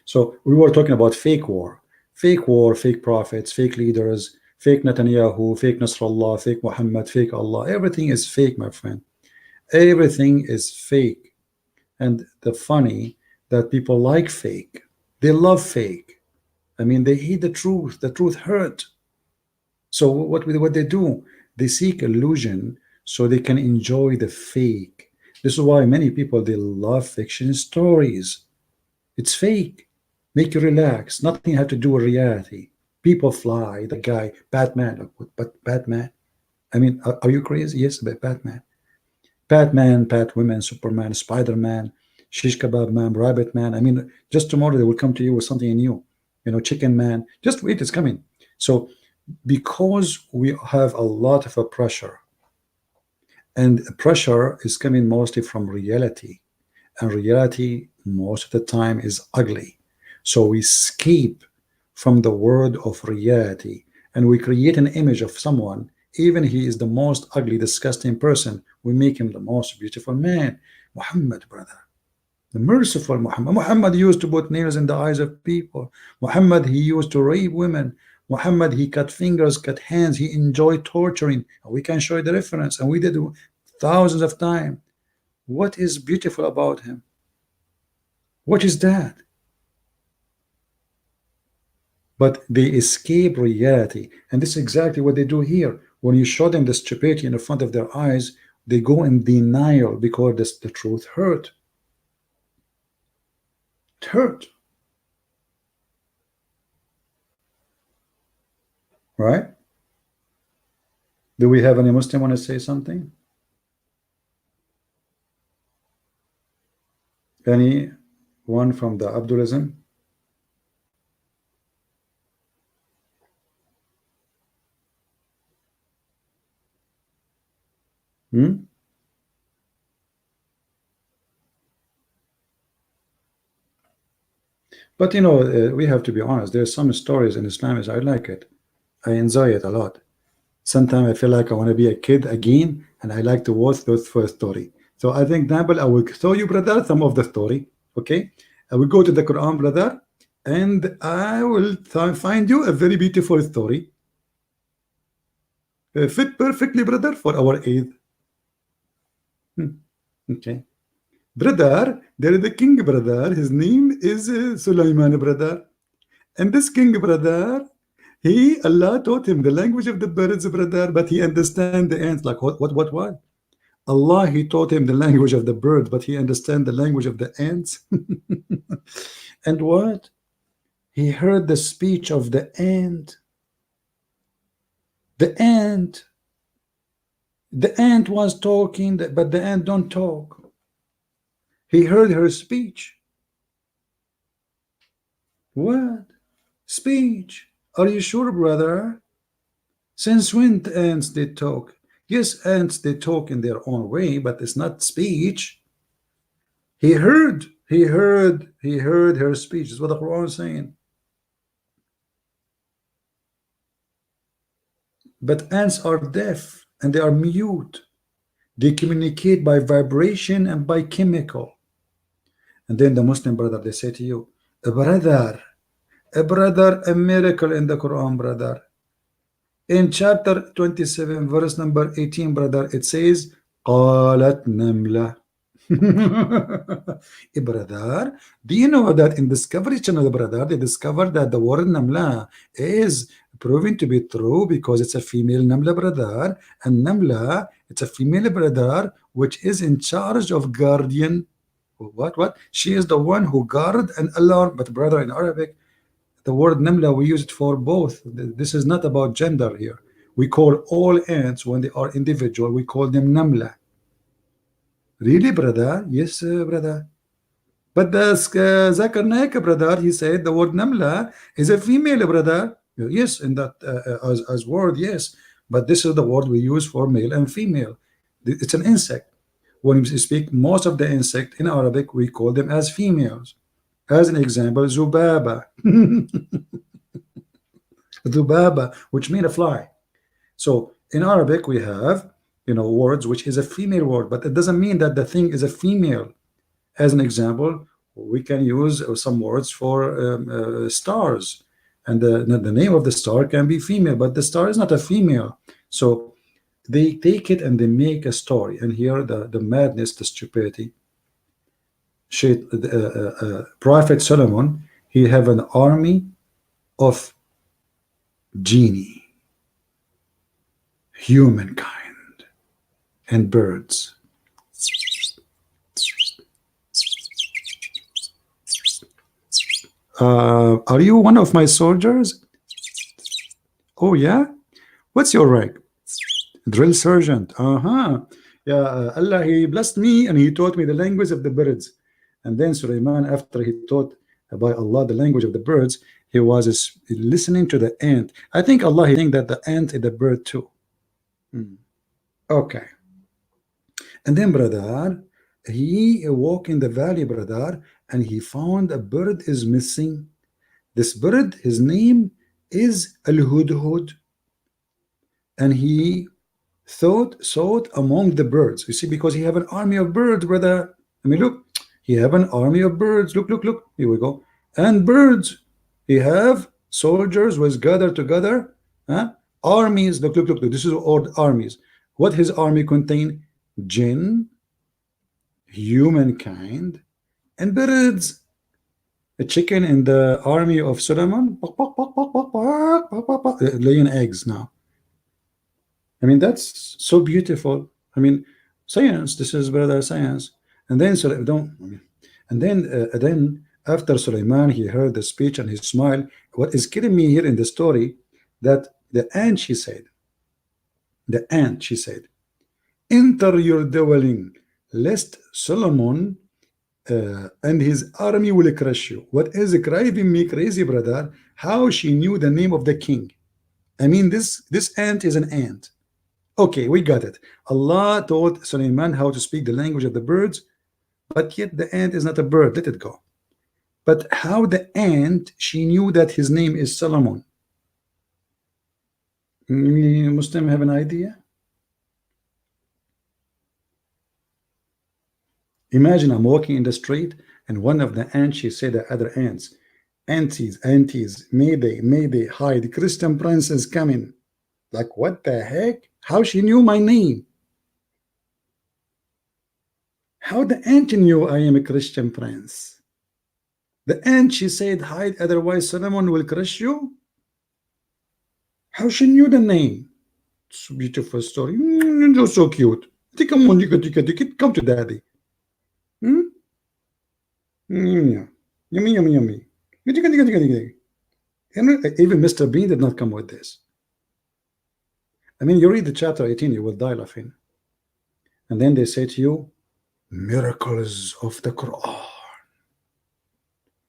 So we were talking about fake war, fake prophets, fake leaders, fake Netanyahu, fake Nasrallah, fake Muhammad, fake Allah. Everything is fake, my friend. Everything is fake. And the funny that people like fake. They love fake. I mean, they hate the truth. The truth hurt. So what they do, they seek illusion so they can enjoy the fake. This is why many people they love fiction stories. It's fake. Make you relax. Nothing have to do with reality. People fly. The guy, Batman. But Batman. I mean, are you crazy? Yes, but Batman. Batman, Batwoman, Superman, Spider-Man, Shish Kebab Man, Rabbit Man. I mean, just tomorrow they will come to you with something new. You know, Chicken Man. Just wait, it's coming. So because we have a lot of a pressure, and pressure is coming mostly from reality, and reality most of the time is ugly. So we escape from the world of reality and we create an image of someone, even he is the most ugly, disgusting person, we make him the most beautiful man. Muhammad, brother, the merciful Muhammad. Muhammad used to put nails in the eyes of people. Muhammad, he used to rape women. Muhammad, he cut fingers, cut hands, he enjoyed torturing. We can show you the reference, and we did thousands of times. What is beautiful about him? What is that? But they escape reality, and this is exactly what they do here. When you show them the stupidity in the front of their eyes, they go in denial because the truth hurt. It hurt, right? Do we have any Muslim want to say something? Any one from the Abdulism? Hmm? But you know, we have to be honest. There's some stories in Islam is I like it. I enjoy it a lot. Sometimes I feel like I want to be a kid again, and I like to watch those first story. So I think, example, I will show you, brother, some of the story. Okay, I will go to the Quran, brother, and I will find you a very beautiful story, fit perfectly, brother, for our Eid. Hmm. Okay, brother, there is a king, brother. His name is Sulaiman, brother, and this king, brother, he Allah taught him the language of the birds, brother, but he understand the ants. Like what? Allah, he taught him the language of the bird, but he understand the language of the ants. And what? He heard the speech of the ant. The ant. The ant was talking, but the ant don't talk. He heard her speech. What? Speech? Are you sure, brother? Since when ants they talk? Yes, ants they talk in their own way, but it's not speech. He heard her speech. That's what the Quran is saying. But ants are deaf and they are mute. They communicate by vibration and by chemical. And then the Muslim brother, they say to you, a brother, a miracle in the Quran, brother. In chapter 27, verse number 18, brother, it says, قالت نملة. Brother, do you know that in Discovery Channel, brother, they discovered that the word Namla is proven to be true because it's a female Namla, brother, and Namla, it's a female brother which is in charge of guardian. What? She is the one who guard and alarm. But brother, in Arabic, the word Namla, we use it for both. This is not about gender here. We call all ants, when they are individual, we call them Namla. Really, brother? Yes, brother. But the Zakir Naik, brother, he said the word Namla is a female, brother. Yes, in that as word, yes. But this is the word we use for male and female. It's an insect. When we speak most of the insect in Arabic, we call them as females. As an example, Zubaba. Zubaba, which means a fly. So in Arabic, we have, words which is a female word, but it doesn't mean that the thing is a female. As an example, we can use some words for stars, and the name of the star can be female, but the star is not a female. So they take it and they make a story, and here the madness, the stupidity. Prophet Solomon, he have an army of genie, humankind, and birds. Are you one of my soldiers? Oh yeah? What's your rank? Drill sergeant. Yeah, Allah, he blessed me and he taught me the language of the birds. And then Sulaiman, after he taught by Allah the language of the birds, he was listening to the ant. I think Allah, he think that the ant is the bird too. Okay. And then, brother, he walked in the valley, brother, and he found a bird is missing. This bird, his name is Al-Hudhud. And he sought among the birds. You see, because he have an army of birds, brother. I mean, look, he have an army of birds. Look. Here we go. And birds. He have soldiers was gathered together. Armies. Look. This is all armies. What his army contain? Jinn, humankind, and birds. A chicken in the army of Solomon laying eggs now. I mean, that's so beautiful. I mean, science. This is brother science. And then then after Sulaiman, he heard the speech and he smiled. What is killing me here in the story, that the ant, she said, enter your dwelling, lest Solomon and his army will crush you. What is driving me crazy, brother? How she knew the name of the king. I mean, this ant is an ant. Okay, we got it. Allah taught Sulaiman how to speak the language of the birds, but yet the ant is not a bird. Let it go. But how the ant, she knew that his name is Solomon? Muslim have an idea? Imagine I'm walking in the street and one of the ants, she said the other ants, aunties, mayday, hide, Christian prince is coming. Like, what the heck? How she knew my name? How the ant knew I am a Christian prince? The ant, she said, hide, otherwise Solomon will crush you. How she knew the name? It's a beautiful story. So cute. Come on, come to daddy. Hmm? Yummy, yummy, yummy, yummy. Even Mr. Bean did not come with this. I mean, you read the chapter 18, you will die laughing. And then they say to you, miracles of the Quran.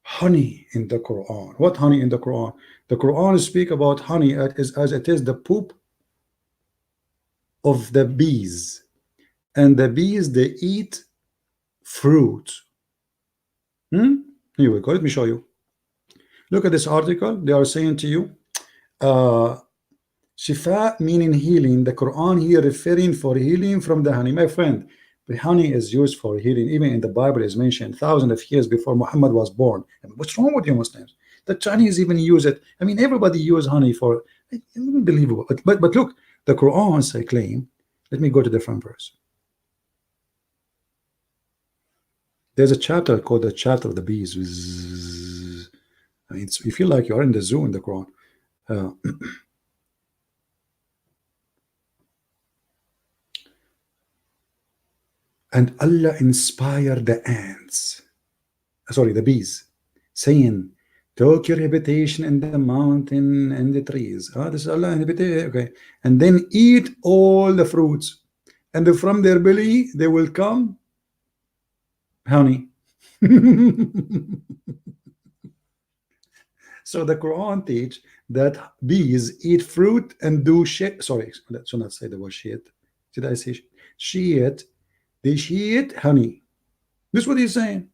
Honey in the Quran. What honey in the Quran? The Quran speak about honey as it is the poop of the bees. And the bees, they eat fruit. Here we go. Let me show you. Look at this article. They are saying to you, Shifa meaning healing. The Quran here referring for healing from the honey. My friend, the honey is used for healing. Even in the Bible is mentioned thousands of years before Muhammad was born. I mean, what's wrong with you Muslims? The Chinese even use it. I mean, everybody use honey for unbelievable. But look, the Quran say claim. Let me go to the front verse. There's a chapter called the chapter of the bees. I mean, you feel like you're in the zoo in the Quran. And Allah inspired the ants, sorry, the bees, saying, take your habitation in the mountain and the trees. This is Allah habitation, okay. And then eat all the fruits, and from their belly they will come honey. So the Quran teach that bees eat fruit and do shit. Sorry, let's not say the word shit. Did I say shit? They shit honey. This is what he's saying.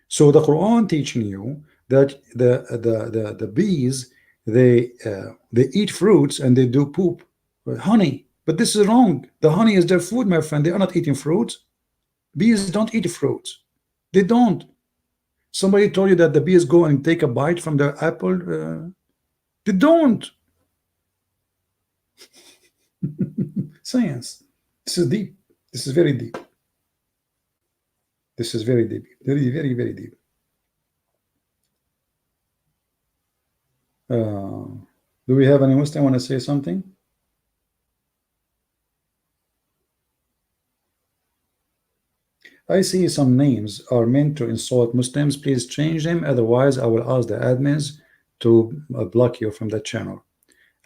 So the Quran teaching you that the bees they eat fruits and they do poop honey, but this is wrong. The honey is their food, my friend. They are not eating fruits. Bees don't eat fruits. They don't. Somebody told you that the bees go and take a bite from the apple. They don't. Science. This is deep. This is very deep. This is very deep. Very, very, very deep. Do we have any Muslim want to say something? I see some names are meant to insult Muslims. Please change them. Otherwise, I will ask the admins to block you from that channel.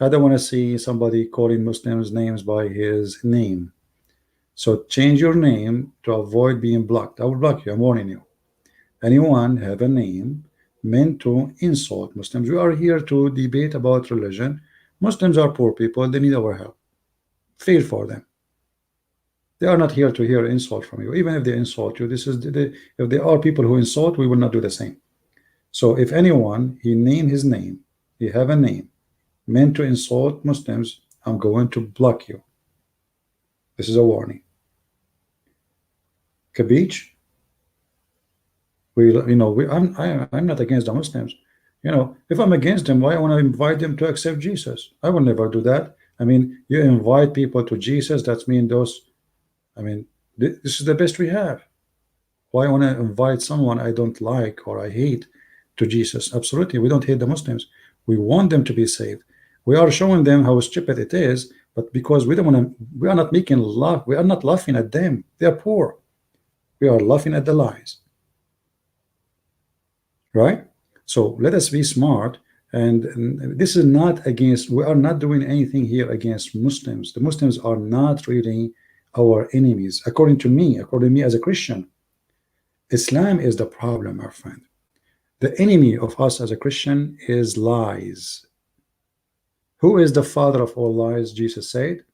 I don't want to see somebody calling Muslims names by his name. So change your name to avoid being blocked. I will block you. I'm warning you. Anyone have a name meant to insult Muslims? We are here to debate about religion. Muslims are poor people. They need our help. Feel for them. They are not here to hear insult from you. Even if they insult you, this is if there are people who insult, we will not do the same. So if anyone he name his name, he have a name meant to insult Muslims, I'm going to block you. This is a warning. Kabich, I'm not against the Muslims. If I'm against them, why I want to invite them to accept Jesus? I will never do that. I mean, you invite people to Jesus, that's mean those. I mean, this is the best we have. Why I want to invite someone I don't like or I hate to Jesus? Absolutely, we don't hate the Muslims. We want them to be saved. We are showing them how stupid it is, but because we don't want to, we are not making laugh. We are not laughing at them. They are poor. We are laughing at the lies. Right? So let us be smart. And this is not against, we are not doing anything here against Muslims. The Muslims are not really our enemies. According to me as a Christian, Islam is the problem, our friend. The enemy of us as a Christian is lies. Who is the father of all lies? Jesus said,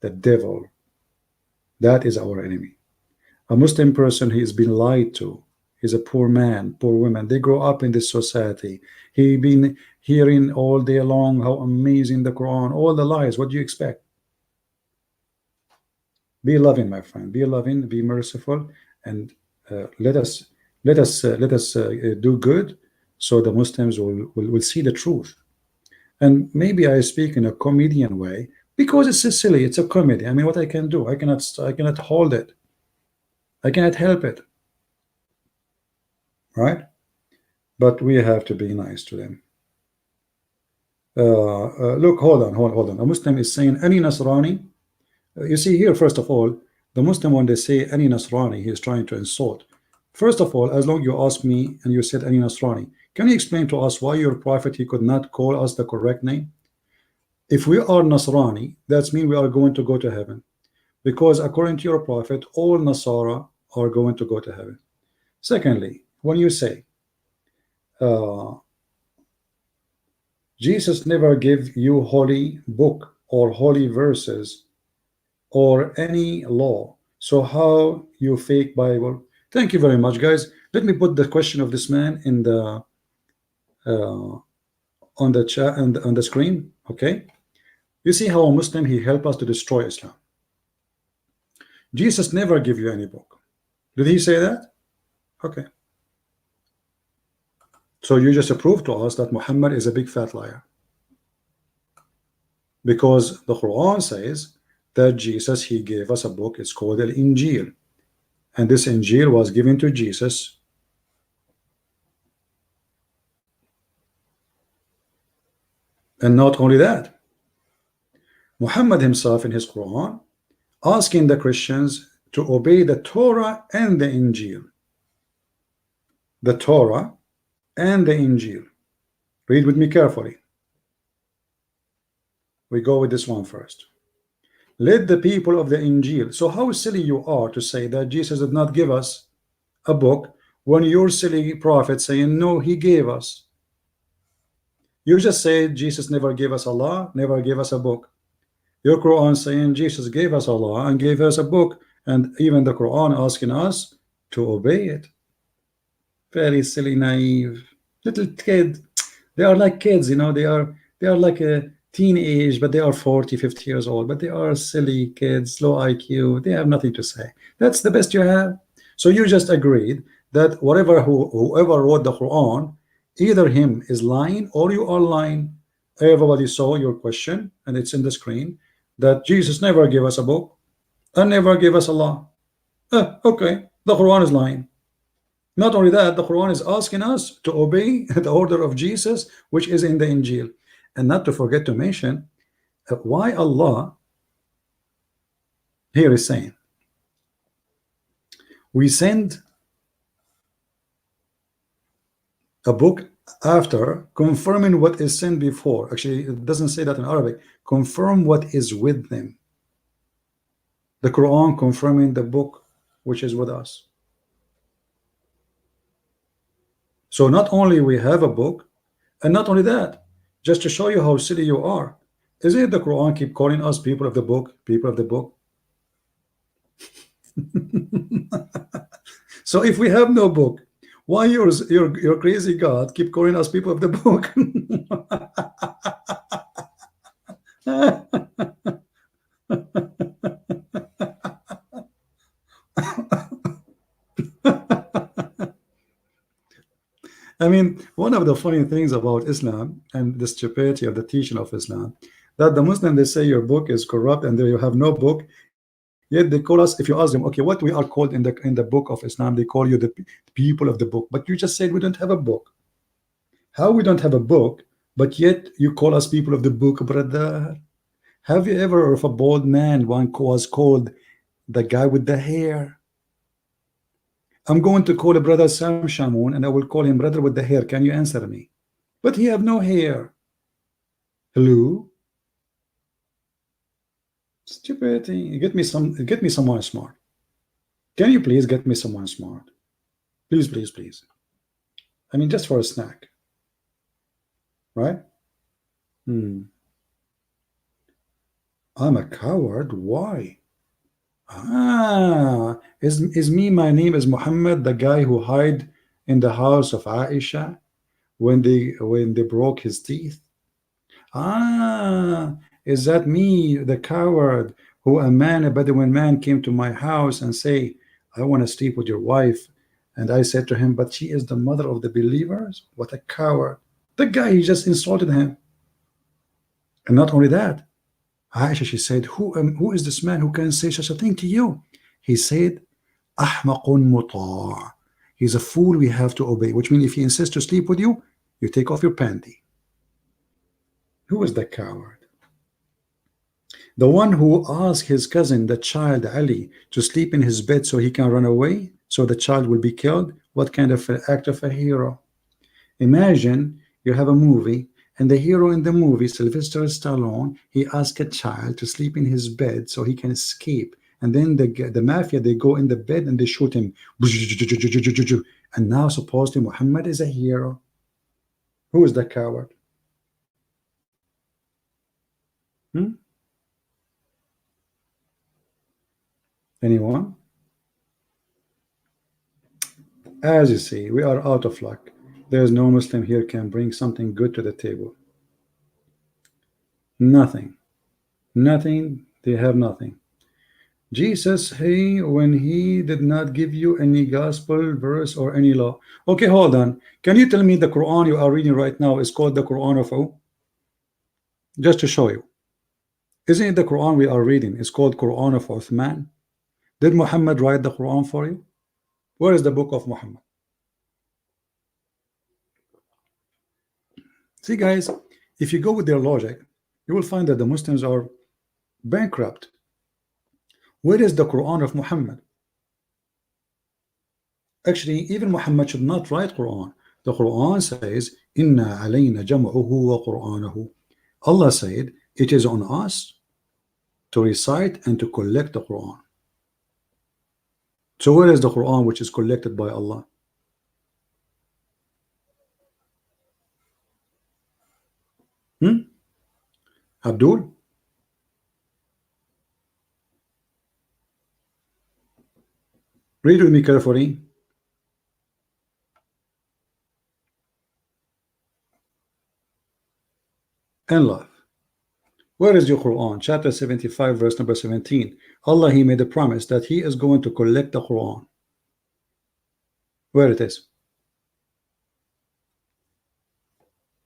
the devil. That is our enemy. A Muslim person, he has been lied to. He's a poor man, poor woman. They grow up in this society. He been hearing all day long how amazing the Quran, all the lies. What do you expect? Be loving, my friend. Be loving. Be merciful, and let us do good, so the Muslims will see the truth. And maybe I speak in a comedian way because it's silly. It's a comedy. I mean, what I can do? I cannot hold it. I cannot help it. Right? But we have to be nice to them. Look, hold on. A Muslim is saying any Nasrani You see here, first of all, the Muslim, when they say any Nasrani, he is trying to insult. First of all, as long you ask me and you said any Nasrani, can you explain to us why your prophet, he could not call us the correct name? If we are Nasrani, that means we are going to go to heaven. Because according to your prophet, all Nasara are going to go to heaven. Secondly, when you say, uh, Jesus never gave you holy book or holy verses or any law, so how you fake Bible? Thank you very much, guys. Let me put the question of this man in the uh, on the chat and on the screen. Okay, you see how a Muslim, he helped us to destroy Islam. Jesus never give you any book. Did he say that? Okay, so you just prove to us that Muhammad is a big fat liar, because the Quran says that Jesus, he gave us a book. It's called Al Injil, and this Injil was given to Jesus. And not only that, Muhammad himself in his Quran asking the Christians to obey the Torah and the Injil. The Torah and the Injil. Read with me carefully. We go with this one first. Let the people of the Injil. So how silly you are to say that Jesus did not give us a book when your silly prophet saying no, he gave us. You just said Jesus never gave us Allah, never gave us a book. Your Quran saying Jesus gave us Allah and gave us a book, and even the Quran asking us to obey it. Very silly, naive little kid. They are like kids, you know. They are like a teenage, but they are 40, 50 years old, but they are silly kids, low IQ. They have nothing to say. That's the best you have. So you just agreed that whoever wrote the Quran, either him is lying or you are lying. Everybody saw your question, and it's in the screen, that Jesus never gave us a book and never gave us Allah. Okay, the Quran is lying. Not only that, the Quran is asking us to obey the order of Jesus, which is in the Injil. And not to forget to mention why Allah here is saying, we send a book after confirming what is sent before. Actually, it doesn't say that in Arabic. Confirm what is with them. The Quran confirming the book which is with us. So not only we have a book, and not only that, just to show you how silly you are, is it the Quran keep calling us people of the book, people of the book? So if we have no book, why your crazy God keep calling us people of the book? I mean, one of the funny things about Islam and the stupidity of the teaching of Islam, that the Muslim, they say your book is corrupt and you have no book, yet they call us, if you ask them, okay, what we are called in the book of Islam, they call you the people of the book. But you just said we don't have a book. How we don't have a book, but yet you call us people of the book, brother? Have you ever heard of a bald man one was called the guy with the hair? I'm going to call a brother Sam Shamoun, and I will call him brother with the hair. Can you answer me? But he have no hair. Hello? Stupidity. Get me someone smart. Can you please get me someone smart? Please, please, please. I mean, just for a snack. Right? I'm a coward. Why? Is me, my name is Muhammad, the guy who hid in the house of Aisha when they broke his teeth? Is that me, the coward, who a Bedouin man came to my house and say, I want to sleep with your wife, and I said to him, but she is the mother of the believers? What a coward. The guy, he just insulted him. And not only that, Aisha, she said, who is this man who can say such a thing to you? He said, Ahmaqun muta'. He's a fool we have to obey, which means if he insists to sleep with you, you take off your panty. Who is the coward? The one who asked his cousin, the child Ali, to sleep in his bed so he can run away, so the child will be killed. What kind of an act of a hero? Imagine you have a movie, and the hero in the movie, Sylvester Stallone, he asked a child to sleep in his bed so he can escape. And then the mafia, they go in the bed and they shoot him. And now supposedly Muhammad is a hero. Who is the coward? Hmm? Anyone? As you see, we are out of luck. There's no Muslim here can bring something good to the table. Nothing. Nothing. They have nothing. Jesus, hey, when he did not give you any gospel verse or any law. Okay, hold on. Can you tell me the Quran you are reading right now is called the Quran of who? Just to show you. Isn't it the Quran we are reading? It's called Quran of Uthman. Did Muhammad write the Quran for you? Where is the book of Muhammad? See, guys, if you go with their logic, you will find that the Muslims are bankrupt. Where is the Quran of Muhammad? Actually, even Muhammad should not write Quran. The Quran says, Inna alayna jam'uhu wa Qur'anahu. Allah said, it is on us to recite and to collect the Quran. So where is the Quran which is collected by Allah? Abdul? Read with me carefully. And love. Where is your Quran? Chapter 75, verse number 17. Allah, He made a promise that He is going to collect the Quran. Where it is?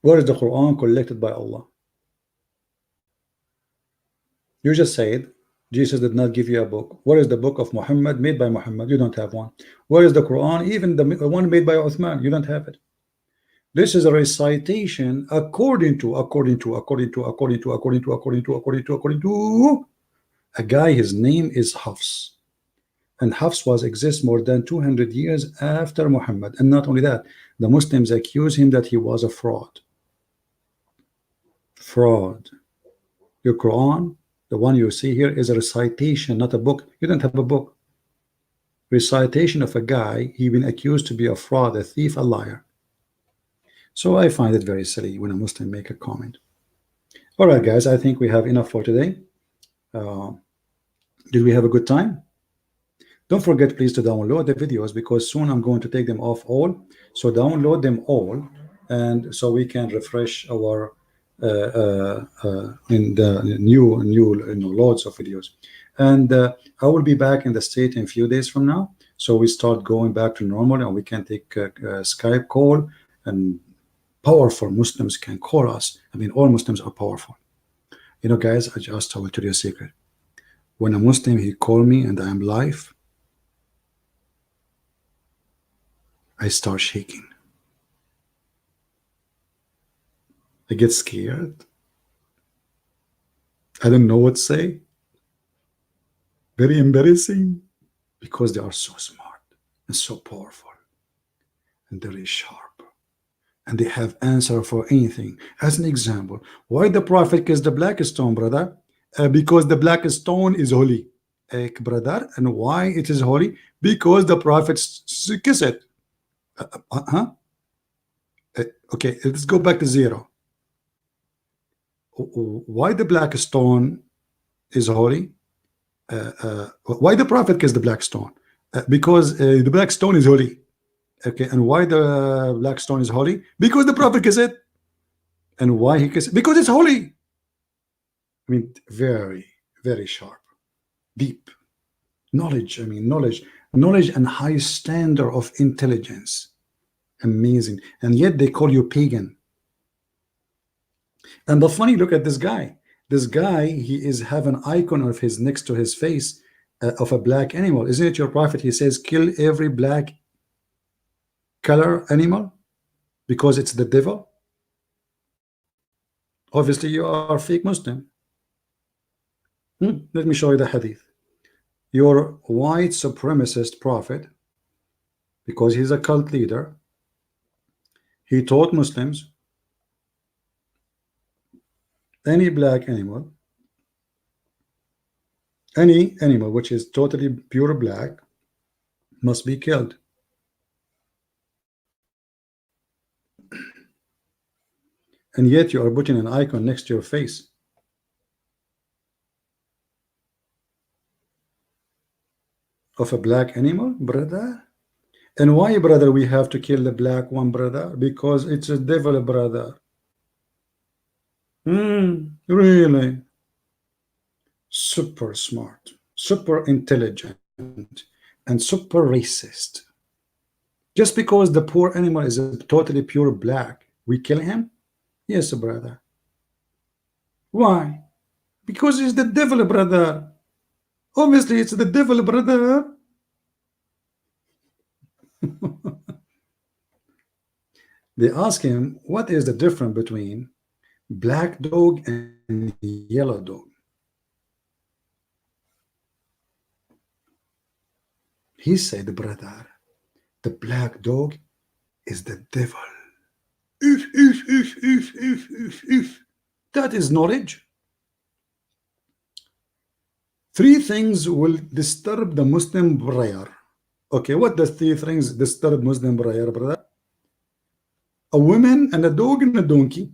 Where is the Quran collected by Allah? You just said Jesus did not give you a book. Where is the book of Muhammad made by Muhammad? You don't have one. Where is the Quran? Even the one made by Uthman, you don't have it. This is a recitation according to a guy. His name is Hafs, and Hafs was exist more than 200 years after Muhammad. And not only that, the Muslims accuse him that he was a fraud. Your Quran, the one you see here, is a recitation, not a book. You don't have a book. Recitation of a guy he been accused to be a fraud, a thief, a liar. So I find it very silly when a Muslim make a comment. All right, guys, I think we have enough for today. Did we have a good time? Don't forget, please, to download the videos, because soon I'm going to take them off all. So download them all, and so we can refresh our in the new loads of videos. And I will be back in the state in a few days from now. So we start going back to normal, and we can take a Skype call, and powerful Muslims can call us. I mean, all Muslims are powerful. You know, guys, I will tell you a secret. When a Muslim, he call me and I am live, I start shaking. I get scared. I don't know what to say. Very embarrassing, because they are so smart and so powerful and very sharp, and they have answer for anything. As an example, why the Prophet kissed the black stone, brother? Because the black stone is holy, brother. And why it is holy? Because the Prophet kiss it. Okay, let's go back to zero. Why the black stone is holy? Why the Prophet kissed the black stone? Because the black stone is holy. Okay, and why the black stone is holy? Because the Prophet kissed it. And why he kissed it? Because it's holy. I mean, very, very sharp, deep knowledge. I mean, knowledge and high standard of intelligence. Amazing. And yet they call you pagan. And the funny, look at this guy. This guy, he is have an icon of his next to his face of a black animal. Isn't it your Prophet? He says, kill every black color animal because it's the devil. Obviously, you are a fake Muslim. Let me show you the hadith. Your white supremacist prophet, because he's a cult leader, he taught Muslims any black animal, any animal which is totally pure black, must be killed. And yet you are putting an icon next to your face. Of a black animal, brother? And why, brother, we have to kill the black one, brother? Because it's a devil, brother. Really? Super smart, super intelligent, and super racist. Just because the poor animal is a totally pure black, we kill him? Yes, brother. Why? Because it's the devil, brother. Obviously, it's the devil, brother. They ask him, what is the difference between black dog and yellow dog? He said, brother, the black dog is the devil. If. That is knowledge. Three things will disturb the Muslim prayer. Okay, what does three things disturb Muslim prayer, brother? A woman and a dog and a donkey.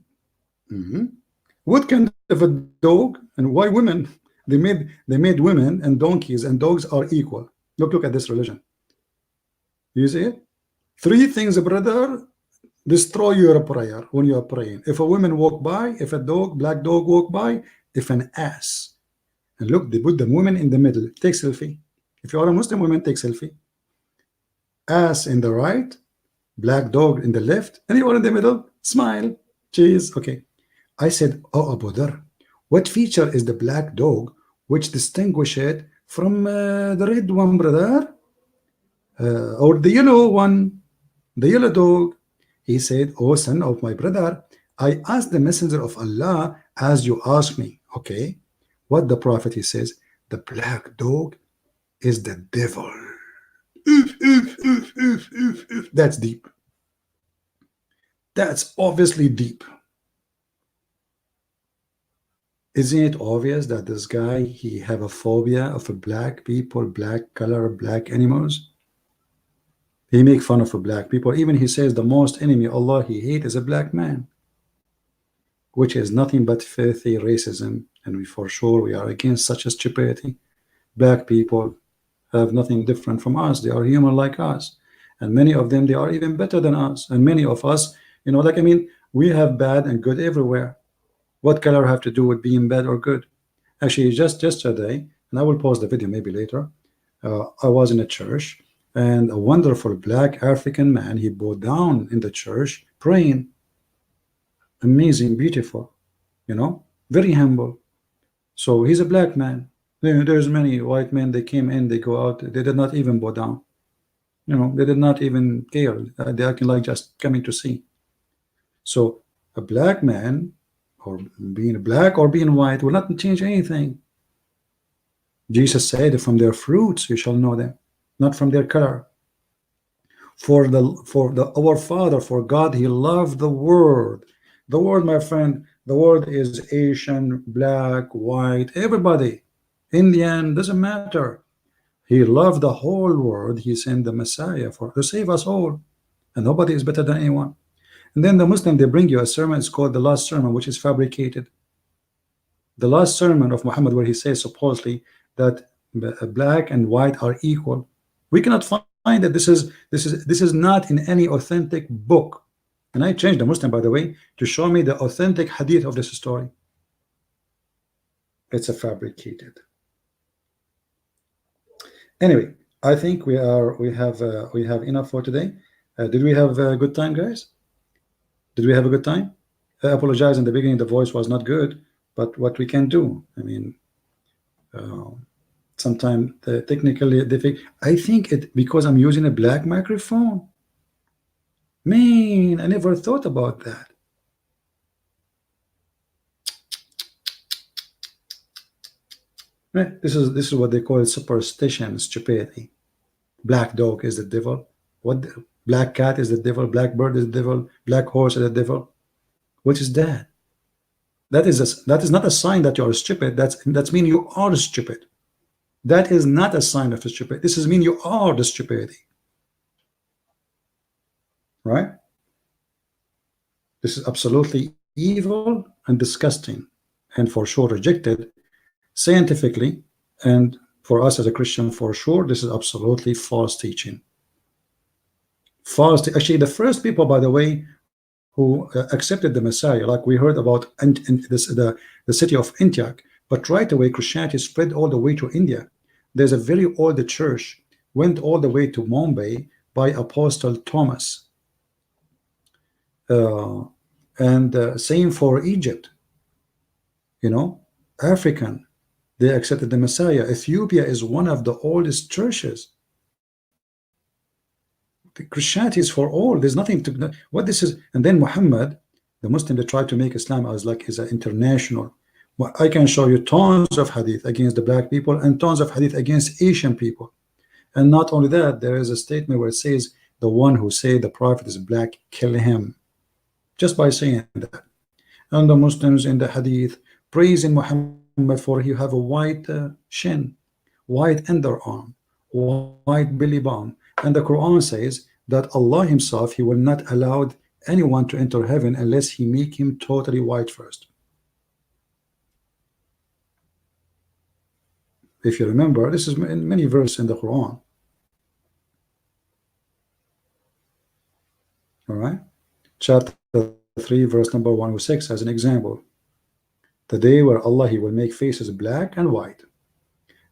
What kind of a dog and why women? They made women and donkeys and dogs are equal. Look at this religion. You see it? Three things, brother, destroy your prayer when you are praying. If a woman walk by, if a black dog walk by, if an ass. And look, they put the woman in the middle. Take selfie. If you are a Muslim woman, take selfie. Ass in the right, black dog in the left, and you are in the middle. Smile. Cheese. Okay. I said, oh, Abu Dhar, what feature is the black dog which distinguish it from the red one, brother? Or the yellow one, the yellow dog? He said, oh, son of my brother, I asked the messenger of Allah as you asked me. Okay. What the prophet, he says, the black dog is the devil. That's deep. That's obviously deep. Isn't it obvious that this guy, he have a phobia of a black people, black color, black animals? He make fun of a black people. Even he says the most enemy Allah he hate is a black man, which is nothing but filthy racism. And we for sure we are against such a stupidity. Black people have nothing different from us. They are human like us. And many of them, they are even better than us. And many of us, you know, like, I mean, we have bad and good everywhere. What color have to do with being bad or good? Actually, just yesterday, and I will pause the video maybe later, I was in a church, and a wonderful black African man, he bowed down in the church praying. Amazing, beautiful, you know, very humble. So he's a black man. There's many white men, they came in, they go out, they did not even bow down. You know, they did not even care. They acting like just coming to see. So a black man, or being black or being white, will not change anything. Jesus said, from their fruits you shall know them, not from their color. For our Father, for God, he loved the world. The world, my friend, the world is Asian, black, white, everybody, Indian, doesn't matter. He loved the whole world. He sent the Messiah to save us all, and nobody is better than anyone. And then the Muslim, they bring you a sermon. It's called the last sermon, which is fabricated. The last sermon of Muhammad, where he says supposedly that black and white are equal. We cannot find that. This is not in any authentic book. And I changed the Muslim, by the way, to show me the authentic hadith of this story. It's a fabricated. Anyway, I think we have enough for today. Did we have a good time, guys? Did we have a good time? I apologize in the beginning, the voice was not good, but what we can do, I mean, sometimes technically difficult. I think it because I'm using a black microphone. Man, I never thought about that. This is what they call superstition, stupidity. Black dog is the devil. Black cat is the devil. Black bird is the devil. Black horse is the devil. What is that? That is not a sign that you are stupid. That's mean you are stupid. That is not a sign of stupid. This is mean you are the stupidity, right? This is absolutely evil and disgusting, and for sure rejected scientifically. And for us as a Christian, for sure, this is absolutely false teaching. Actually, the first people, by the way, who accepted the Messiah, like we heard about in the city of Antioch, but right away Christianity spread all the way to India. There's a very old church went all the way to Mumbai by Apostle Thomas, uh, and same for Egypt. You know, African, they accepted the Messiah. Ethiopia is one of the oldest churches. Christianity is for all. There's nothing to what this is. And then Muhammad, the Muslim, they tried to make Islam as like is an international. Well, I can show you tons of hadith against the black people and tons of hadith against Asian people. And not only that, there is a statement where it says the one who say the prophet is black, kill him. Just by saying that. And the Muslims in the hadith praising Muhammad for he have a white shin, white underarm, white belly bump. And the Quran says that Allah himself, he will not allow anyone to enter heaven unless he make him totally white first. If you remember, this is in many verses in the Quran. All right, chapter 3 verse number 106 as an example, the day where Allah, he will make faces black and white.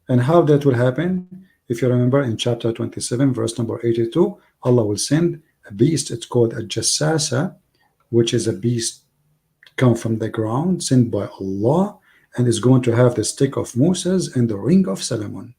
And how that will happen, if you remember in chapter 27 verse number 82, Allah will send a beast. It's called a jassasa, which is a beast come from the ground sent by Allah, and is going to have the stick of Moses and the ring of Solomon.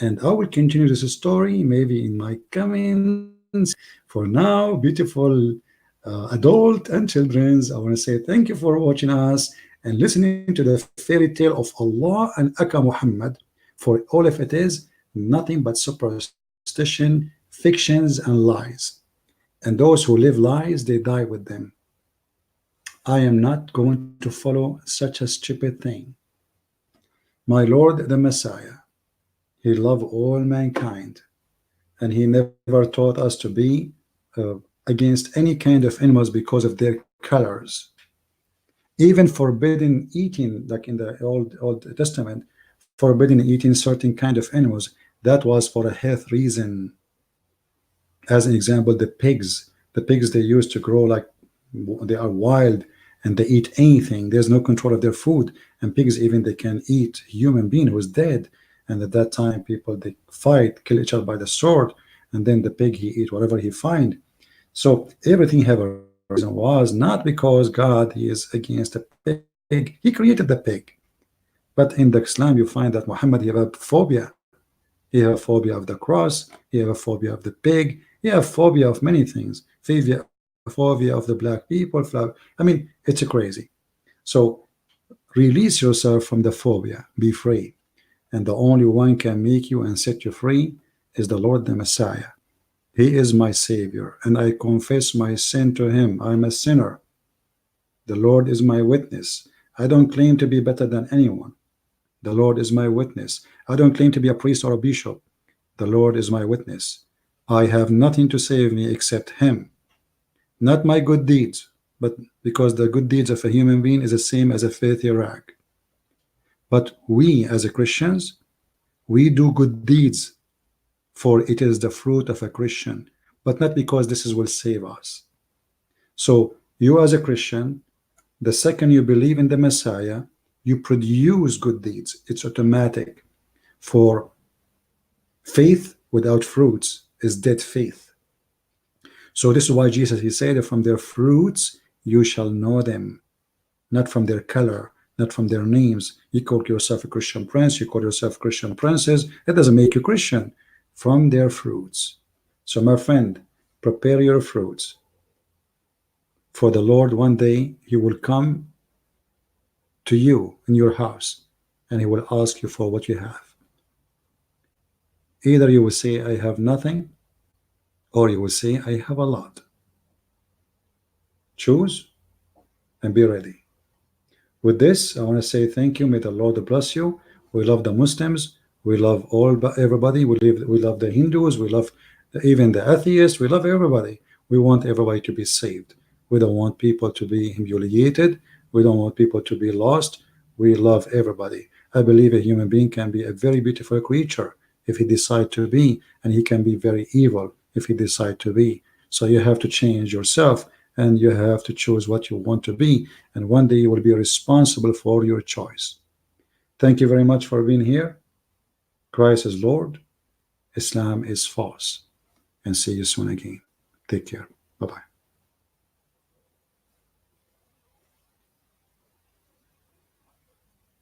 And I will continue this story maybe in my comments. For now, beautiful adult and children's, I want to say thank you for watching us and listening to the fairy tale of Allah and Aka Muhammad. For all of it is nothing but superstition, fictions, and lies. And those who live lies, they die with them. I am not going to follow such a stupid thing. My Lord, the Messiah, he loved all mankind, and he never taught us to be against any kind of animals because of their colors. Even forbidden eating, like in the Old Testament, forbidden eating certain kind of animals, that was for a health reason. As an example, the pigs they used to grow like they are wild and they eat anything. There's no control of their food, and pigs even they can eat human being who is dead. And at that time, people they fight, kill each other by the sword, and then the pig he eat whatever he find. So everything have a reason. Was not because God he is against the pig. He created the pig. But in the Islam, you find that Muhammad he have a phobia. He have a phobia of the cross. He have a phobia of the pig. He have a phobia of many things. Phobia of the black people. I mean, it's crazy. So release yourself from the phobia. Be free. And the only one can make you and set you free is the Lord, the Messiah. He is my Savior, and I confess my sin to him. I'm a sinner. The Lord is my witness. I don't claim to be better than anyone. The Lord is my witness. I don't claim to be a priest or a bishop. The Lord is my witness. I have nothing to save me except him. Not my good deeds, but because the good deeds of a human being is the same as a filthy rag. But we as a Christians, we do good deeds, for it is the fruit of a Christian, but not because this is will save us. So you as a Christian, the second you believe in the Messiah, you produce good deeds. It's automatic. For faith without fruits is dead faith. So this is why Jesus, he said that from their fruits you shall know them, not from their color, not from their names. You call yourself a Christian prince, you call yourself Christian princess, it doesn't make you Christian. From their fruits. So my friend, prepare your fruits, for the Lord one day he will come to you in your house and he will ask you for what you have. Either you will say, I have nothing, or you will say, I have a lot. Choose and be ready. With this, I want to say thank you. May the Lord bless you. We love the Muslims. We love everybody. We love the Hindus. We love even the atheists. We love everybody. We want everybody to be saved. We don't want people to be humiliated. We don't want people to be lost. We love everybody. I believe a human being can be a very beautiful creature if he decides to be, and he can be very evil if he decides to be. So you have to change yourself, and you have to choose what you want to be, and one day you will be responsible for your choice. Thank you very much for being here. Christ is Lord. Islam is false. And see you soon again. Take care. Bye-bye.